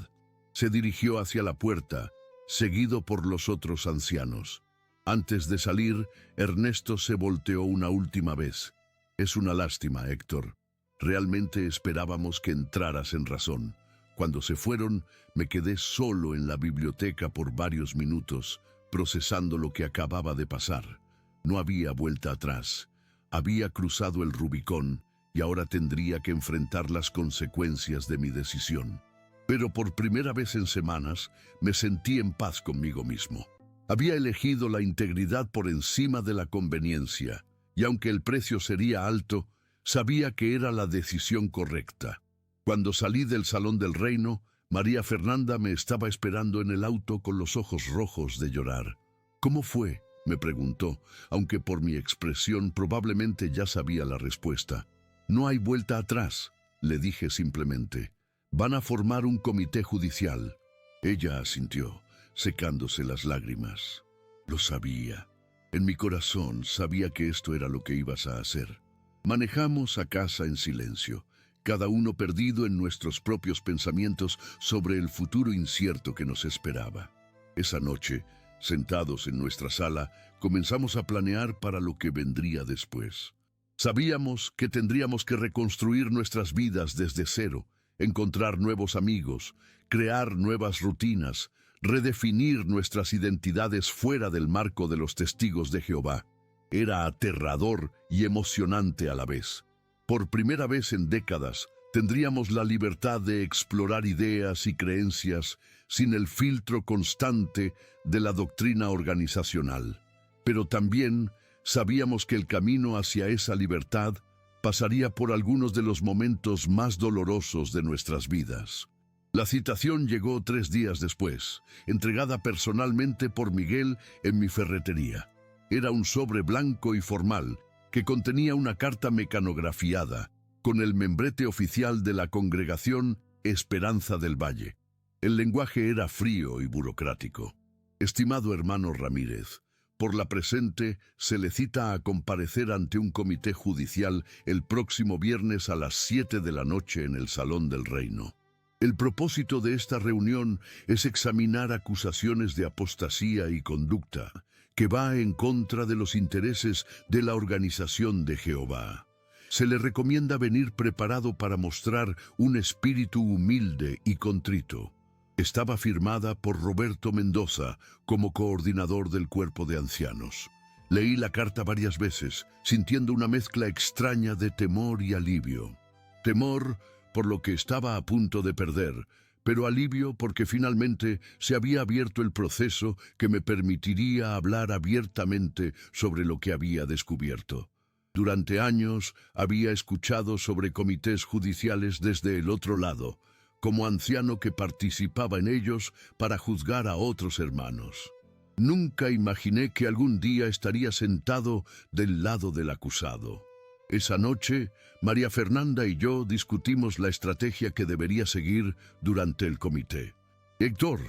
Se dirigió hacia la puerta, seguido por los otros ancianos. Antes de salir, Ernesto se volteó una última vez. Es una lástima, Héctor. Realmente esperábamos que entraras en razón. Cuando se fueron, me quedé solo en la biblioteca por varios minutos, procesando lo que acababa de pasar. No había vuelta atrás. Había cruzado el Rubicón y ahora tendría que enfrentar las consecuencias de mi decisión. Pero por primera vez en semanas me sentí en paz conmigo mismo. Había elegido la integridad por encima de la conveniencia, y aunque el precio sería alto, sabía que era la decisión correcta. Cuando salí del Salón del Reino, María Fernanda me estaba esperando en el auto con los ojos rojos de llorar. ¿Cómo fue?, me preguntó, aunque por mi expresión probablemente ya sabía la respuesta. No hay vuelta atrás, le dije simplemente. Van a formar un comité judicial. Ella asintió, secándose las lágrimas. Lo sabía. En mi corazón sabía que esto era lo que ibas a hacer. Manejamos a casa en silencio, cada uno perdido en nuestros propios pensamientos sobre el futuro incierto que nos esperaba. Esa noche, sentados en nuestra sala, comenzamos a planear para lo que vendría después. Sabíamos que tendríamos que reconstruir nuestras vidas desde cero, encontrar nuevos amigos, crear nuevas rutinas, redefinir nuestras identidades fuera del marco de los testigos de Jehová. Era aterrador y emocionante a la vez. Por primera vez en décadas, tendríamos la libertad de explorar ideas y creencias sin el filtro constante de la doctrina organizacional. Pero también sabíamos que el camino hacia esa libertad pasaría por algunos de los momentos más dolorosos de nuestras vidas. La citación llegó 3 días después, entregada personalmente por Miguel en mi ferretería. Era un sobre blanco y formal que contenía una carta mecanografiada con el membrete oficial de la congregación Esperanza del Valle. El lenguaje era frío y burocrático. Estimado hermano Ramírez, por la presente se le cita a comparecer ante un comité judicial el próximo viernes a las 7 de la noche en el Salón del Reino. El propósito de esta reunión es examinar acusaciones de apostasía y conducta que va en contra de los intereses de la organización de Jehová. Se le recomienda venir preparado para mostrar un espíritu humilde y contrito. Estaba firmada por Roberto Mendoza como coordinador del cuerpo de ancianos. Leí la carta varias veces, sintiendo una mezcla extraña de temor y alivio. Temor por lo que estaba a punto de perder, pero alivio porque finalmente se había abierto el proceso que me permitiría hablar abiertamente sobre lo que había descubierto. Durante años había escuchado sobre comités judiciales desde el otro lado, como anciano que participaba en ellos para juzgar a otros hermanos. Nunca imaginé que algún día estaría sentado del lado del acusado. Esa noche, María Fernanda y yo discutimos la estrategia que debería seguir durante el comité. «Héctor»,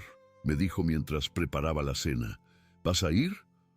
me dijo mientras preparaba la cena, «¿vas a ir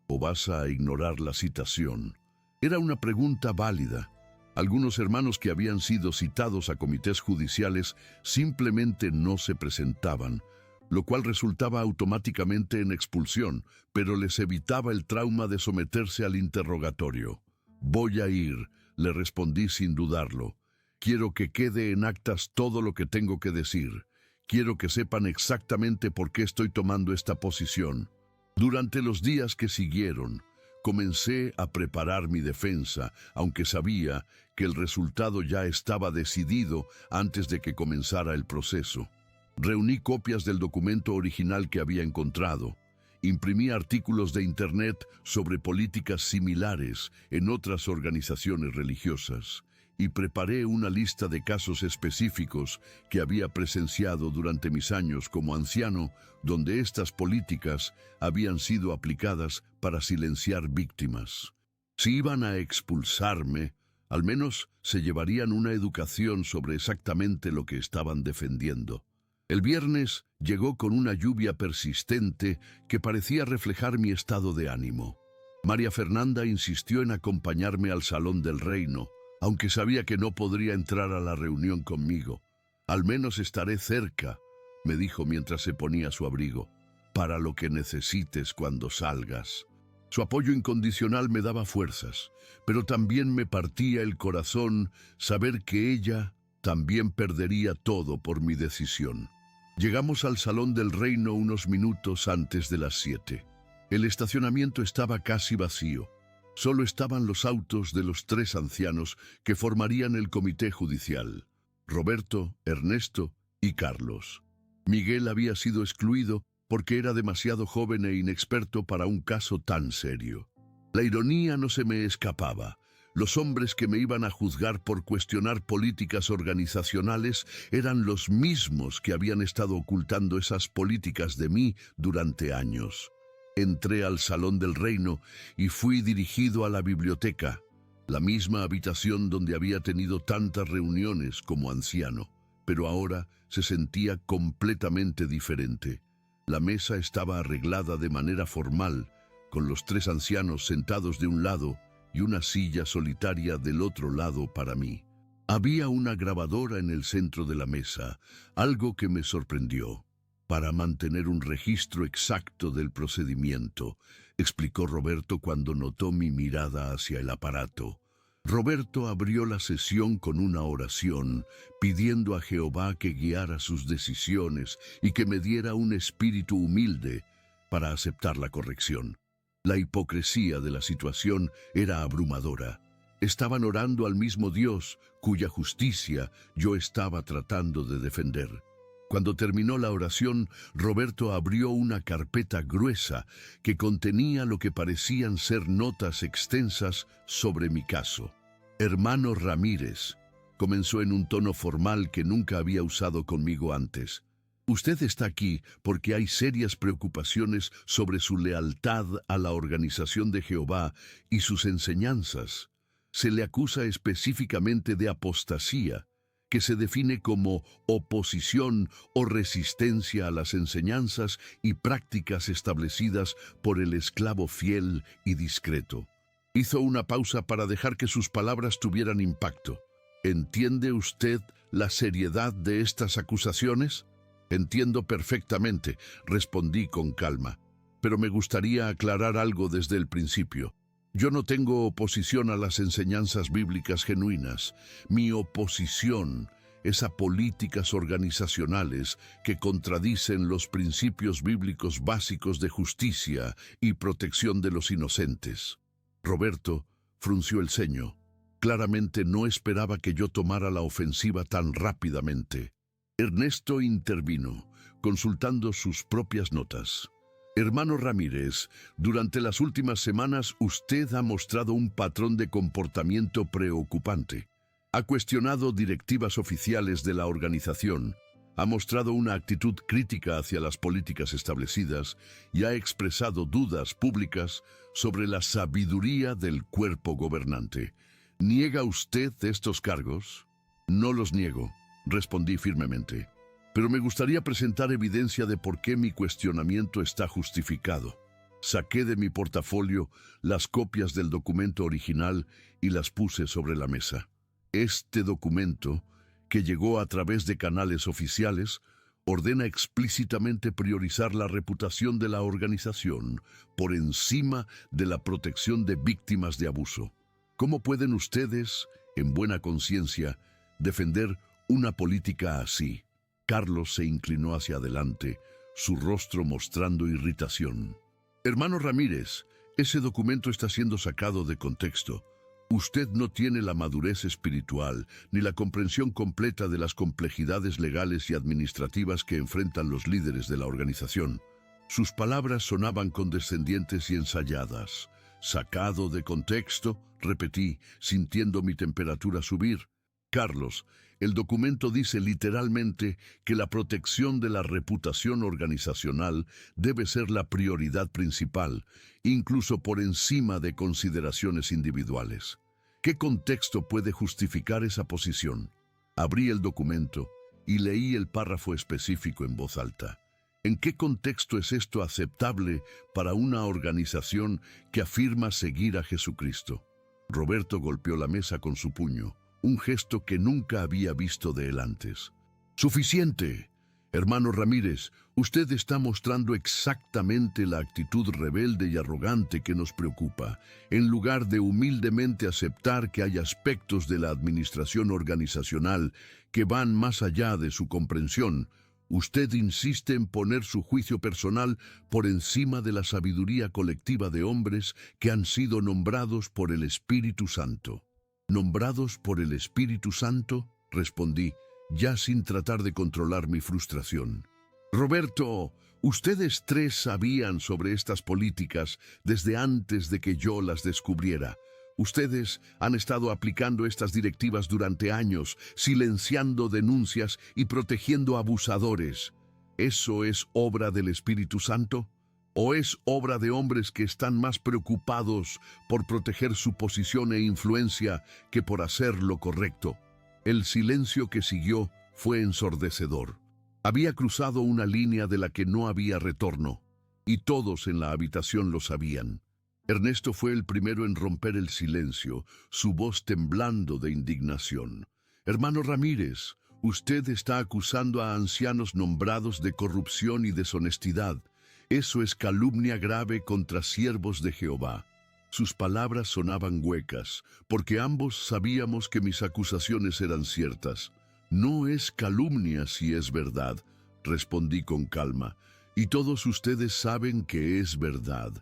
o vas a ignorar la citación?» Era una pregunta válida. Algunos hermanos que habían sido citados a comités judiciales simplemente no se presentaban, lo cual resultaba automáticamente en expulsión, pero les evitaba el trauma de someterse al interrogatorio. «Voy a ir», le respondí sin dudarlo. «Quiero que quede en actas todo lo que tengo que decir. Quiero que sepan exactamente por qué estoy tomando esta posición». Durante los días que siguieron, comencé a preparar mi defensa, aunque sabía que el resultado ya estaba decidido antes de que comenzara el proceso. Reuní copias del documento original que había encontrado. Imprimí artículos de Internet sobre políticas similares en otras organizaciones religiosas y preparé una lista de casos específicos que había presenciado durante mis años como anciano, donde estas políticas habían sido aplicadas para silenciar víctimas. Si iban a expulsarme, al menos se llevarían una educación sobre exactamente lo que estaban defendiendo. El viernes llegó con una lluvia persistente que parecía reflejar mi estado de ánimo. María Fernanda insistió en acompañarme al Salón del Reino, aunque sabía que no podría entrar a la reunión conmigo. «Al menos estaré cerca», me dijo mientras se ponía su abrigo, «para lo que necesites cuando salgas». Su apoyo incondicional me daba fuerzas, pero también me partía el corazón saber que ella también perdería todo por mi decisión. Llegamos al Salón del Reino unos minutos antes de las 7. El estacionamiento estaba casi vacío. Solo estaban los autos de los 3 ancianos que formarían el comité judicial: Roberto, Ernesto y Carlos. Miguel había sido excluido porque era demasiado joven e inexperto para un caso tan serio. La ironía no se me escapaba. Los hombres que me iban a juzgar por cuestionar políticas organizacionales eran los mismos que habían estado ocultando esas políticas de mí durante años. Entré al Salón del Reino y fui dirigido a la biblioteca, la misma habitación donde había tenido tantas reuniones como anciano, pero ahora se sentía completamente diferente. La mesa estaba arreglada de manera formal, con los 3 ancianos sentados de un lado y una silla solitaria del otro lado para mí. Había una grabadora en el centro de la mesa, algo que me sorprendió. «Para mantener un registro exacto del procedimiento», explicó Roberto cuando notó mi mirada hacia el aparato. Roberto abrió la sesión con una oración, pidiendo a Jehová que guiara sus decisiones y que me diera un espíritu humilde para aceptar la corrección. La hipocresía de la situación era abrumadora. Estaban orando al mismo Dios, cuya justicia yo estaba tratando de defender. Cuando terminó la oración, Roberto abrió una carpeta gruesa que contenía lo que parecían ser notas extensas sobre mi caso. «Hermano Ramírez», comenzó en un tono formal que nunca había usado conmigo antes, «usted está aquí porque hay serias preocupaciones sobre su lealtad a la Organización de Jehová y sus enseñanzas. Se le acusa específicamente de apostasía, que se define como oposición o resistencia a las enseñanzas y prácticas establecidas por el esclavo fiel y discreto». Hizo una pausa para dejar que sus palabras tuvieran impacto. «¿Entiende usted la seriedad de estas acusaciones?» «Entiendo perfectamente», respondí con calma, «pero me gustaría aclarar algo desde el principio. Yo no tengo oposición a las enseñanzas bíblicas genuinas. Mi oposición es a políticas organizacionales que contradicen los principios bíblicos básicos de justicia y protección de los inocentes. Roberto frunció el ceño. Claramente no esperaba que yo tomara la ofensiva tan rápidamente. Ernesto intervino, consultando sus propias notas. Hermano Ramírez, durante las últimas semanas usted ha mostrado un patrón de comportamiento preocupante. Ha cuestionado directivas oficiales de la organización, ha mostrado una actitud crítica hacia las políticas establecidas y ha expresado dudas públicas sobre la sabiduría del cuerpo gobernante. ¿Niega usted estos cargos? No los niego, respondí firmemente. Pero me gustaría presentar evidencia de por qué mi cuestionamiento está justificado. Saqué de mi portafolio las copias del documento original y las puse sobre la mesa. Este documento, que llegó a través de canales oficiales, ordena explícitamente priorizar la reputación de la organización por encima de la protección de víctimas de abuso. ¿Cómo pueden ustedes, en buena conciencia, defender una política así? Carlos se inclinó hacia adelante, su rostro mostrando irritación. Hermano Ramírez, ese documento está siendo sacado de contexto. Usted no tiene la madurez espiritual ni la comprensión completa de las complejidades legales y administrativas que enfrentan los líderes de la organización. Sus palabras sonaban condescendientes y ensayadas. Sacado de contexto, repetí, sintiendo mi temperatura subir. Carlos, el documento dice literalmente que la protección de la reputación organizacional debe ser la prioridad principal, incluso por encima de consideraciones individuales. ¿Qué contexto puede justificar esa posición? Abrí el documento y leí el párrafo específico en voz alta. ¿En qué contexto es esto aceptable para una organización que afirma seguir a Jesucristo? Roberto golpeó la mesa con su puño, un gesto que nunca había visto de él antes. ¡Suficiente! Hermano Ramírez, usted está mostrando exactamente la actitud rebelde y arrogante que nos preocupa, en lugar de humildemente aceptar que hay aspectos de la administración organizacional que van más allá de su comprensión. Usted insiste en poner su juicio personal por encima de la sabiduría colectiva de hombres que han sido nombrados por el Espíritu Santo. ¿Nombrados por el Espíritu Santo?, respondí, ya sin tratar de controlar mi frustración. Roberto, ustedes tres sabían sobre estas políticas desde antes de que yo las descubriera. Ustedes han estado aplicando estas directivas durante años, silenciando denuncias y protegiendo abusadores. ¿Eso es obra del Espíritu Santo? ¿O es obra de hombres que están más preocupados por proteger su posición e influencia que por hacer lo correcto? El silencio que siguió fue ensordecedor. Había cruzado una línea de la que no había retorno, y todos en la habitación lo sabían. Ernesto fue el primero en romper el silencio, su voz temblando de indignación. Hermano Ramírez, usted está acusando a ancianos nombrados de corrupción y deshonestidad. Eso es calumnia grave contra siervos de Jehová. Sus palabras sonaban huecas, porque ambos sabíamos que mis acusaciones eran ciertas. No es calumnia si es verdad, respondí con calma, y todos ustedes saben que es verdad.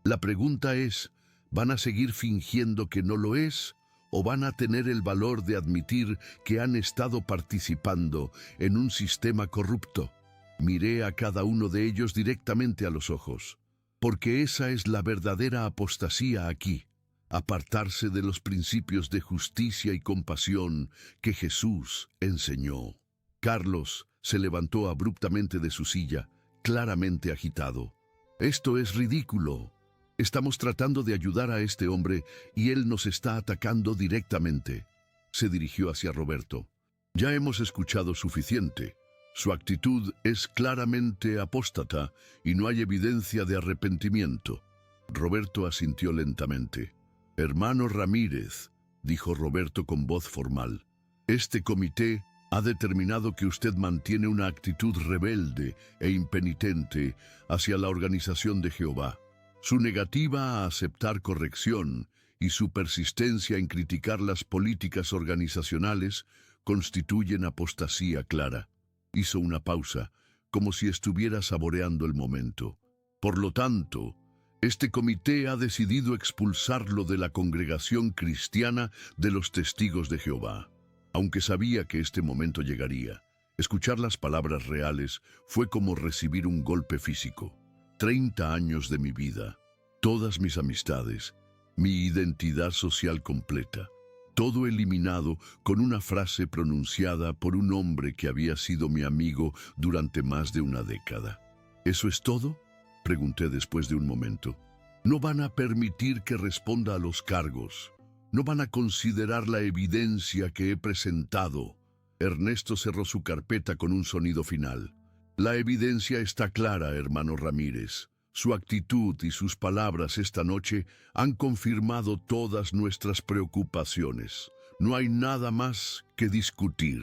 La pregunta es, ¿van a seguir fingiendo que no lo es? ¿O van a tener el valor de admitir que han estado participando en un sistema corrupto? Miré a cada uno de ellos directamente a los ojos, porque esa es la verdadera apostasía aquí, apartarse de los principios de justicia y compasión que Jesús enseñó. Carlos se levantó abruptamente de su silla, claramente agitado. Esto es ridículo. Estamos tratando de ayudar a este hombre y él nos está atacando directamente. Se dirigió hacia Roberto. Ya hemos escuchado suficiente. Su actitud es claramente apóstata y no hay evidencia de arrepentimiento. Roberto asintió lentamente. Hermano Ramírez, dijo Roberto con voz formal, este comité ha determinado que usted mantiene una actitud rebelde e impenitente hacia la organización de Jehová. Su negativa a aceptar corrección y su persistencia en criticar las políticas organizacionales constituyen apostasía clara. Hizo una pausa, como si estuviera saboreando el momento. Por lo tanto, este comité ha decidido expulsarlo de la congregación cristiana de los Testigos de Jehová. Aunque sabía que este momento llegaría, escuchar las palabras reales fue como recibir un golpe físico. 30 años de mi vida, todas mis amistades, mi identidad social completa, todo eliminado con una frase pronunciada por un hombre que había sido mi amigo durante más de una década. ¿Eso es todo?, pregunté después de un momento. No van a permitir que responda a los cargos. No van a considerar la evidencia que he presentado. Ernesto cerró su carpeta con un sonido final. La evidencia está clara, hermano Ramírez. Su actitud y sus palabras esta noche han confirmado todas nuestras preocupaciones. No hay nada más que discutir.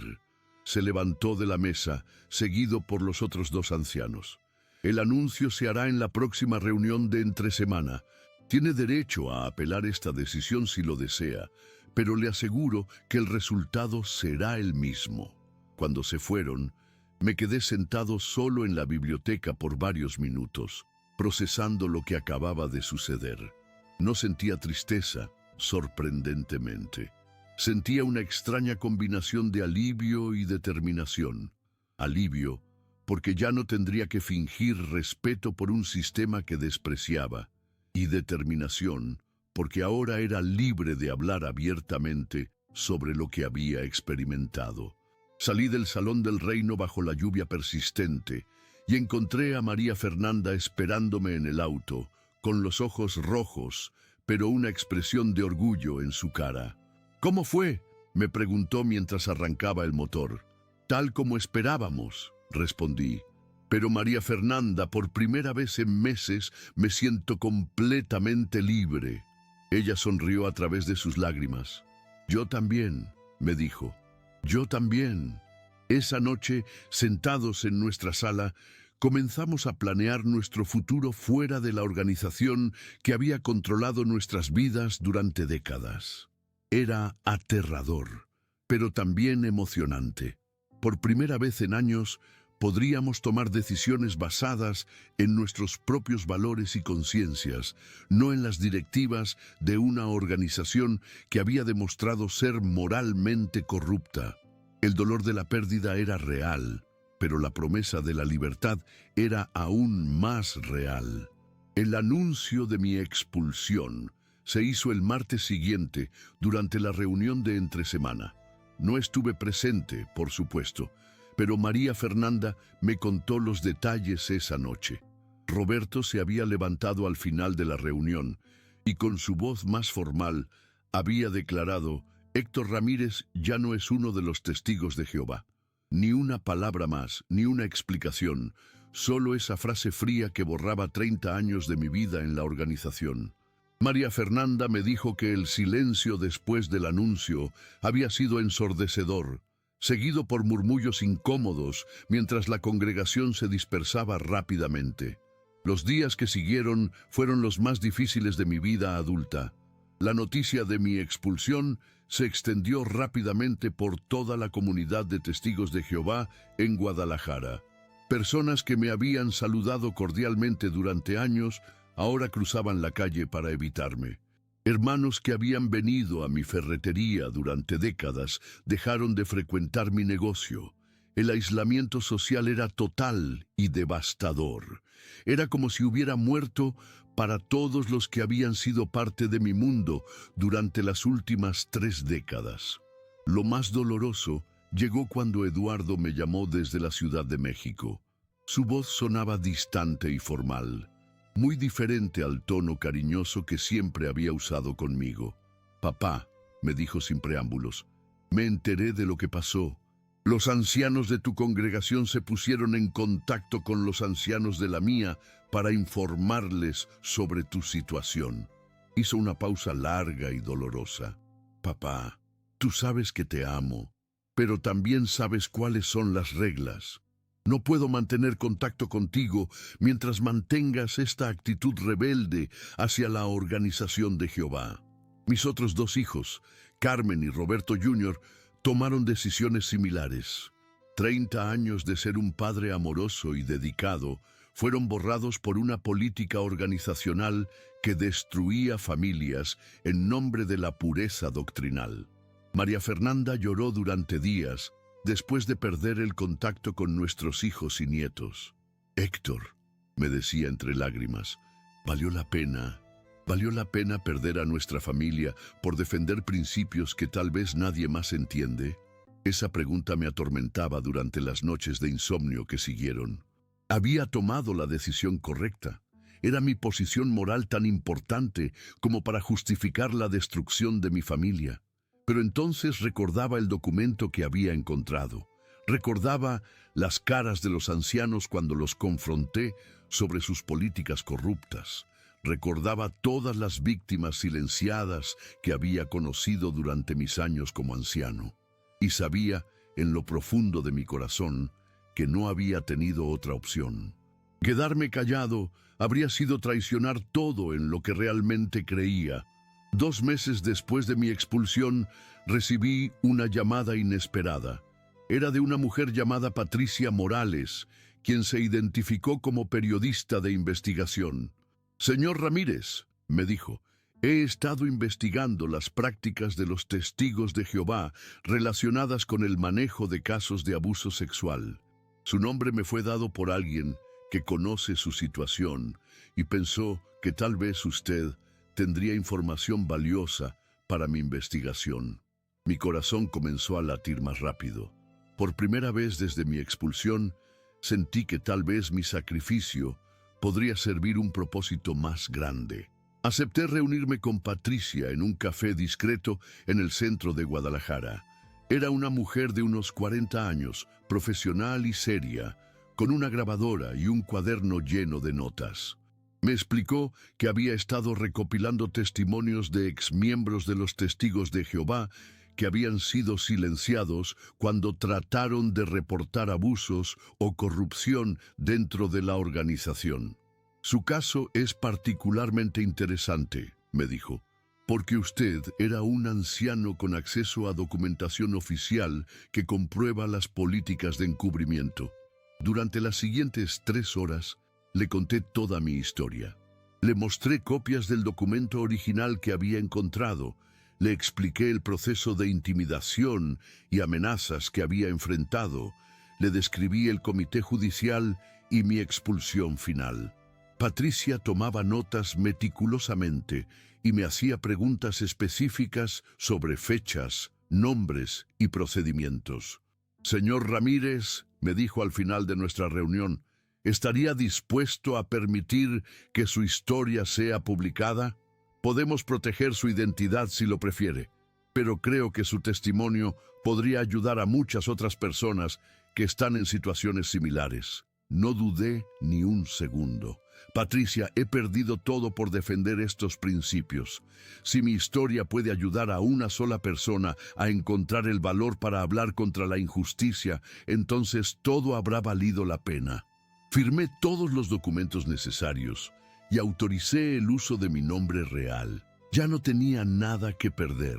Se levantó de la mesa, seguido por los otros dos ancianos. El anuncio se hará en la próxima reunión de entre semana. Tiene derecho a apelar esta decisión si lo desea, pero le aseguro que el resultado será el mismo. Cuando se fueron, me quedé sentado solo en la biblioteca por varios minutos, procesando lo que acababa de suceder. No sentía tristeza, sorprendentemente. Sentía una extraña combinación de alivio y determinación. Alivio, porque ya no tendría que fingir respeto por un sistema que despreciaba, y determinación, porque ahora era libre de hablar abiertamente sobre lo que había experimentado. Salí del Salón del Reino bajo la lluvia persistente y encontré a María Fernanda esperándome en el auto, con los ojos rojos, pero una expresión de orgullo en su cara. «¿Cómo fue?», me preguntó mientras arrancaba el motor. «Tal como esperábamos», respondí. «Pero María Fernanda, por primera vez en meses me siento completamente libre». Ella sonrió a través de sus lágrimas. «Yo también», me dijo. «Yo también». Esa noche, sentados en nuestra sala, comenzamos a planear nuestro futuro fuera de la organización que había controlado nuestras vidas durante décadas. Era aterrador, pero también emocionante. Por primera vez en años, podríamos tomar decisiones basadas en nuestros propios valores y conciencias, no en las directivas de una organización que había demostrado ser moralmente corrupta. El dolor de la pérdida era real, pero la promesa de la libertad era aún más real. El anuncio de mi expulsión se hizo el martes siguiente durante la reunión de entre semana. No estuve presente, por supuesto, pero María Fernanda me contó los detalles esa noche. Roberto se había levantado al final de la reunión y con su voz más formal había declarado: «Héctor Ramírez ya no es uno de los testigos de Jehová». Ni una palabra más, ni una explicación, solo esa frase fría que borraba 30 años de mi vida en la organización. María Fernanda me dijo que el silencio después del anuncio había sido ensordecedor, seguido por murmullos incómodos mientras la congregación se dispersaba rápidamente. Los días que siguieron fueron los más difíciles de mi vida adulta. La noticia de mi expulsión se extendió rápidamente por toda la comunidad de testigos de Jehová en Guadalajara. Personas que me habían saludado cordialmente durante años ahora cruzaban la calle para evitarme. Hermanos que habían venido a mi ferretería durante décadas dejaron de frecuentar mi negocio. El aislamiento social era total y devastador. Era como si hubiera muerto para todos los que habían sido parte de mi mundo durante las últimas 3 décadas. Lo más doloroso llegó cuando Eduardo me llamó desde la Ciudad de México. Su voz sonaba distante y formal, muy diferente al tono cariñoso que siempre había usado conmigo. «Papá», me dijo sin preámbulos, «me enteré de lo que pasó. Los ancianos de tu congregación se pusieron en contacto con los ancianos de la mía para informarles sobre tu situación». Hizo una pausa larga y dolorosa. «Papá, tú sabes que te amo, pero también sabes cuáles son las reglas. No puedo mantener contacto contigo mientras mantengas esta actitud rebelde hacia la organización de Jehová. Mis otros dos hijos, Carmen y Roberto Jr., tomaron decisiones similares. 30 años de ser un padre amoroso y dedicado fueron borrados por una política organizacional que destruía familias en nombre de la pureza doctrinal. María Fernanda lloró durante días después de perder el contacto con nuestros hijos y nietos. Héctor, me decía entre lágrimas, valió la pena perder a nuestra familia por defender principios que tal vez nadie más entiende. Esa pregunta me atormentaba durante las noches de insomnio que siguieron. Había tomado la decisión correcta. Era mi posición moral tan importante como para justificar la destrucción de mi familia. Pero entonces recordaba el documento que había encontrado. Recordaba las caras de los ancianos cuando los confronté sobre sus políticas corruptas. Recordaba todas las víctimas silenciadas que había conocido durante mis años como anciano. Y sabía, en lo profundo de mi corazón, que no había tenido otra opción. Quedarme callado habría sido traicionar todo en lo que realmente creía. 2 meses después de mi expulsión, recibí una llamada inesperada. Era de una mujer llamada Patricia Morales, quien se identificó como periodista de investigación. «Señor Ramírez», me dijo, «he estado investigando las prácticas de los testigos de Jehová relacionadas con el manejo de casos de abuso sexual. Su nombre me fue dado por alguien que conoce su situación y pensó que tal vez usted tendría información valiosa para mi investigación». Mi corazón comenzó a latir más rápido. Por primera vez desde mi expulsión, sentí que tal vez mi sacrificio podría servir un propósito más grande. Acepté reunirme con Patricia en un café discreto en el centro de Guadalajara. Era una mujer de unos 40 años, profesional y seria, con una grabadora y un cuaderno lleno de notas. Me explicó que había estado recopilando testimonios de exmiembros de los Testigos de Jehová que habían sido silenciados cuando trataron de reportar abusos o corrupción dentro de la organización. «Su caso es particularmente interesante», me dijo, «porque usted era un anciano con acceso a documentación oficial que comprueba las políticas de encubrimiento». Durante las siguientes 3 horas, le conté toda mi historia. Le mostré copias del documento original que había encontrado. Le expliqué el proceso de intimidación y amenazas que había enfrentado. Le describí el comité judicial y mi expulsión final. Patricia tomaba notas meticulosamente y me hacía preguntas específicas sobre fechas, nombres y procedimientos. «Señor Ramírez», me dijo al final de nuestra reunión, ¿estaría dispuesto a permitir que su historia sea publicada? Podemos proteger su identidad si lo prefiere, pero creo que su testimonio podría ayudar a muchas otras personas que están en situaciones similares. No dudé ni un segundo. «Patricia, he perdido todo por defender estos principios. Si mi historia puede ayudar a una sola persona a encontrar el valor para hablar contra la injusticia, entonces todo habrá valido la pena». Firmé todos los documentos necesarios y autoricé el uso de mi nombre real. Ya no tenía nada que perder,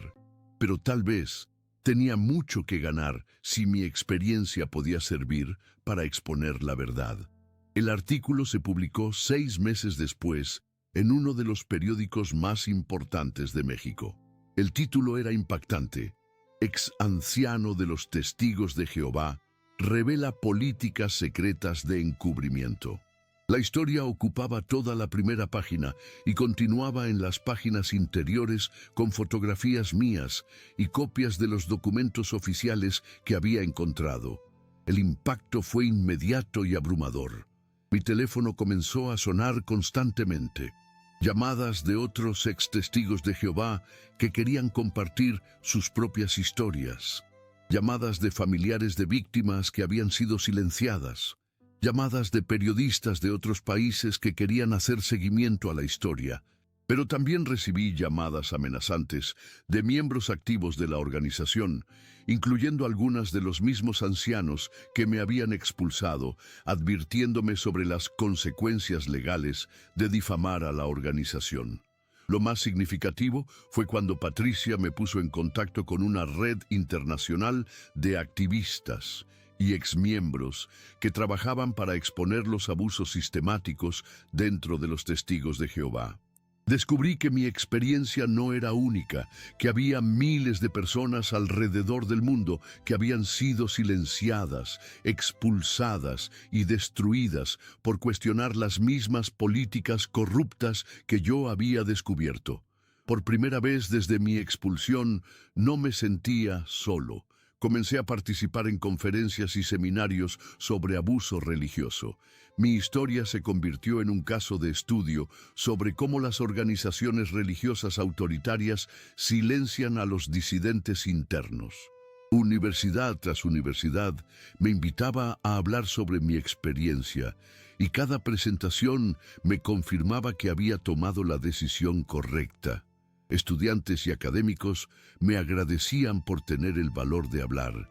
pero tal vez tenía mucho que ganar si mi experiencia podía servir para exponer la verdad. El artículo se publicó 6 meses después en uno de los periódicos más importantes de México. El título era impactante: «Ex anciano de los Testigos de Jehová revela políticas secretas de encubrimiento». La historia ocupaba toda la primera página y continuaba en las páginas interiores con fotografías mías y copias de los documentos oficiales que había encontrado. El impacto fue inmediato y abrumador. Mi teléfono comenzó a sonar constantemente. Llamadas de otros ex testigos de Jehová que querían compartir sus propias historias. Llamadas de familiares de víctimas que habían sido silenciadas. Llamadas de periodistas de otros países que querían hacer seguimiento a la historia. Pero también recibí llamadas amenazantes de miembros activos de la organización, incluyendo algunas de los mismos ancianos que me habían expulsado, advirtiéndome sobre las consecuencias legales de difamar a la organización. Lo más significativo fue cuando Patricia me puso en contacto con una red internacional de activistas y exmiembros que trabajaban para exponer los abusos sistemáticos dentro de los Testigos de Jehová. Descubrí que mi experiencia no era única, que había miles de personas alrededor del mundo que habían sido silenciadas, expulsadas y destruidas por cuestionar las mismas políticas corruptas que yo había descubierto. Por primera vez desde mi expulsión, no me sentía solo. Comencé a participar en conferencias y seminarios sobre abuso religioso. Mi historia se convirtió en un caso de estudio sobre cómo las organizaciones religiosas autoritarias silencian a los disidentes internos. Universidad tras universidad me invitaba a hablar sobre mi experiencia y cada presentación me confirmaba que había tomado la decisión correcta. Estudiantes y académicos me agradecían por tener el valor de hablar,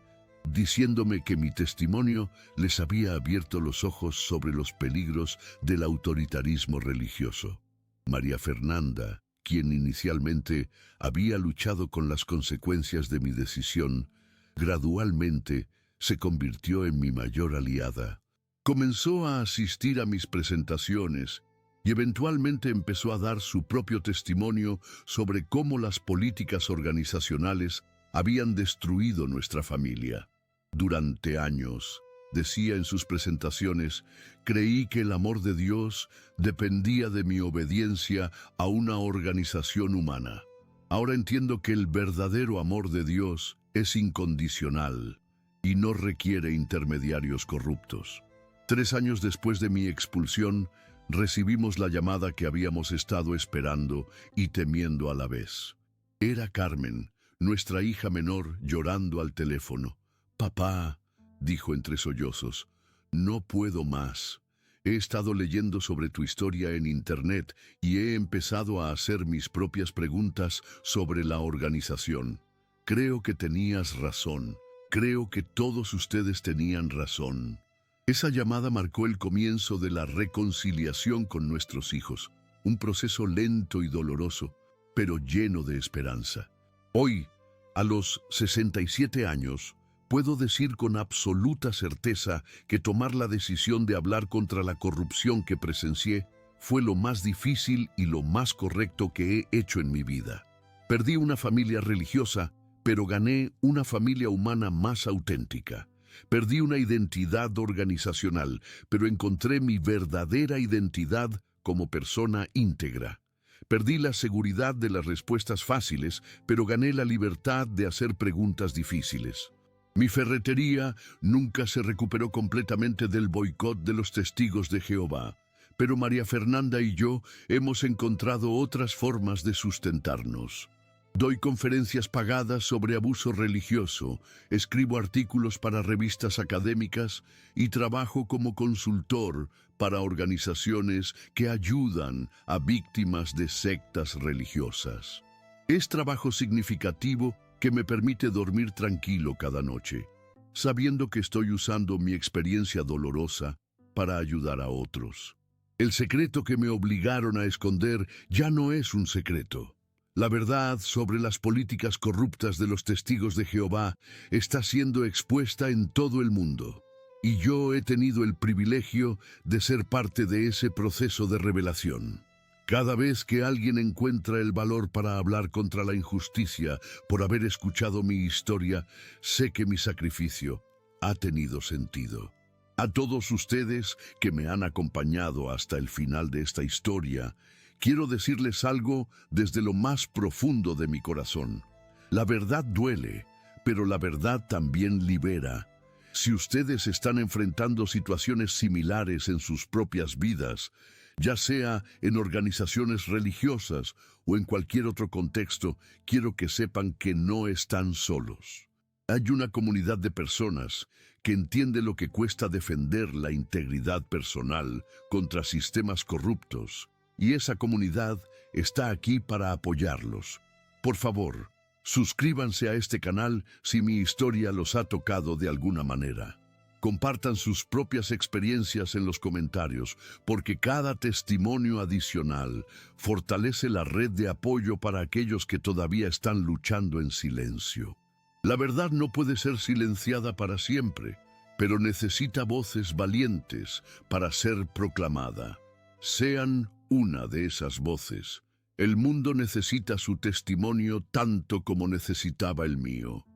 diciéndome que mi testimonio les había abierto los ojos sobre los peligros del autoritarismo religioso. María Fernanda, quien inicialmente había luchado con las consecuencias de mi decisión, gradualmente se convirtió en mi mayor aliada. Comenzó a asistir a mis presentaciones y eventualmente empezó a dar su propio testimonio sobre cómo las políticas organizacionales habían destruido nuestra familia. Durante años, decía en sus presentaciones, creí que el amor de Dios dependía de mi obediencia a una organización humana. Ahora entiendo que el verdadero amor de Dios es incondicional y no requiere intermediarios corruptos. 3 años después de mi expulsión, recibimos la llamada que habíamos estado esperando y temiendo a la vez. Era Carmen, nuestra hija menor, llorando al teléfono. «Papá», dijo entre sollozos, «no puedo más. He estado leyendo sobre tu historia en Internet y he empezado a hacer mis propias preguntas sobre la organización. Creo que tenías razón. Creo que todos ustedes tenían razón». Esa llamada marcó el comienzo de la reconciliación con nuestros hijos, un proceso lento y doloroso, pero lleno de esperanza. Hoy, a los 67 años, puedo decir con absoluta certeza que tomar la decisión de hablar contra la corrupción que presencié fue lo más difícil y lo más correcto que he hecho en mi vida. Perdí una familia religiosa, pero gané una familia humana más auténtica. Perdí una identidad organizacional, pero encontré mi verdadera identidad como persona íntegra. Perdí la seguridad de las respuestas fáciles, pero gané la libertad de hacer preguntas difíciles. Mi ferretería nunca se recuperó completamente del boicot de los Testigos de Jehová, pero María Fernanda y yo hemos encontrado otras formas de sustentarnos. Doy conferencias pagadas sobre abuso religioso, escribo artículos para revistas académicas y trabajo como consultor para organizaciones que ayudan a víctimas de sectas religiosas. Es trabajo significativo que me permite dormir tranquilo cada noche, sabiendo que estoy usando mi experiencia dolorosa para ayudar a otros. El secreto que me obligaron a esconder ya no es un secreto. La verdad sobre las políticas corruptas de los Testigos de Jehová está siendo expuesta en todo el mundo, y yo he tenido el privilegio de ser parte de ese proceso de revelación. Cada vez que alguien encuentra el valor para hablar contra la injusticia por haber escuchado mi historia, sé que mi sacrificio ha tenido sentido. A todos ustedes que me han acompañado hasta el final de esta historia, quiero decirles algo desde lo más profundo de mi corazón. La verdad duele, pero la verdad también libera. Si ustedes están enfrentando situaciones similares en sus propias vidas, ya sea en organizaciones religiosas o en cualquier otro contexto, quiero que sepan que no están solos. Hay una comunidad de personas que entiende lo que cuesta defender la integridad personal contra sistemas corruptos. Y esa comunidad está aquí para apoyarlos. Por favor, suscríbanse a este canal si mi historia los ha tocado de alguna manera. Compartan sus propias experiencias en los comentarios, porque cada testimonio adicional fortalece la red de apoyo para aquellos que todavía están luchando en silencio. La verdad no puede ser silenciada para siempre, pero necesita voces valientes para ser proclamada. Sean una de esas voces. El mundo necesita su testimonio tanto como necesitaba el mío.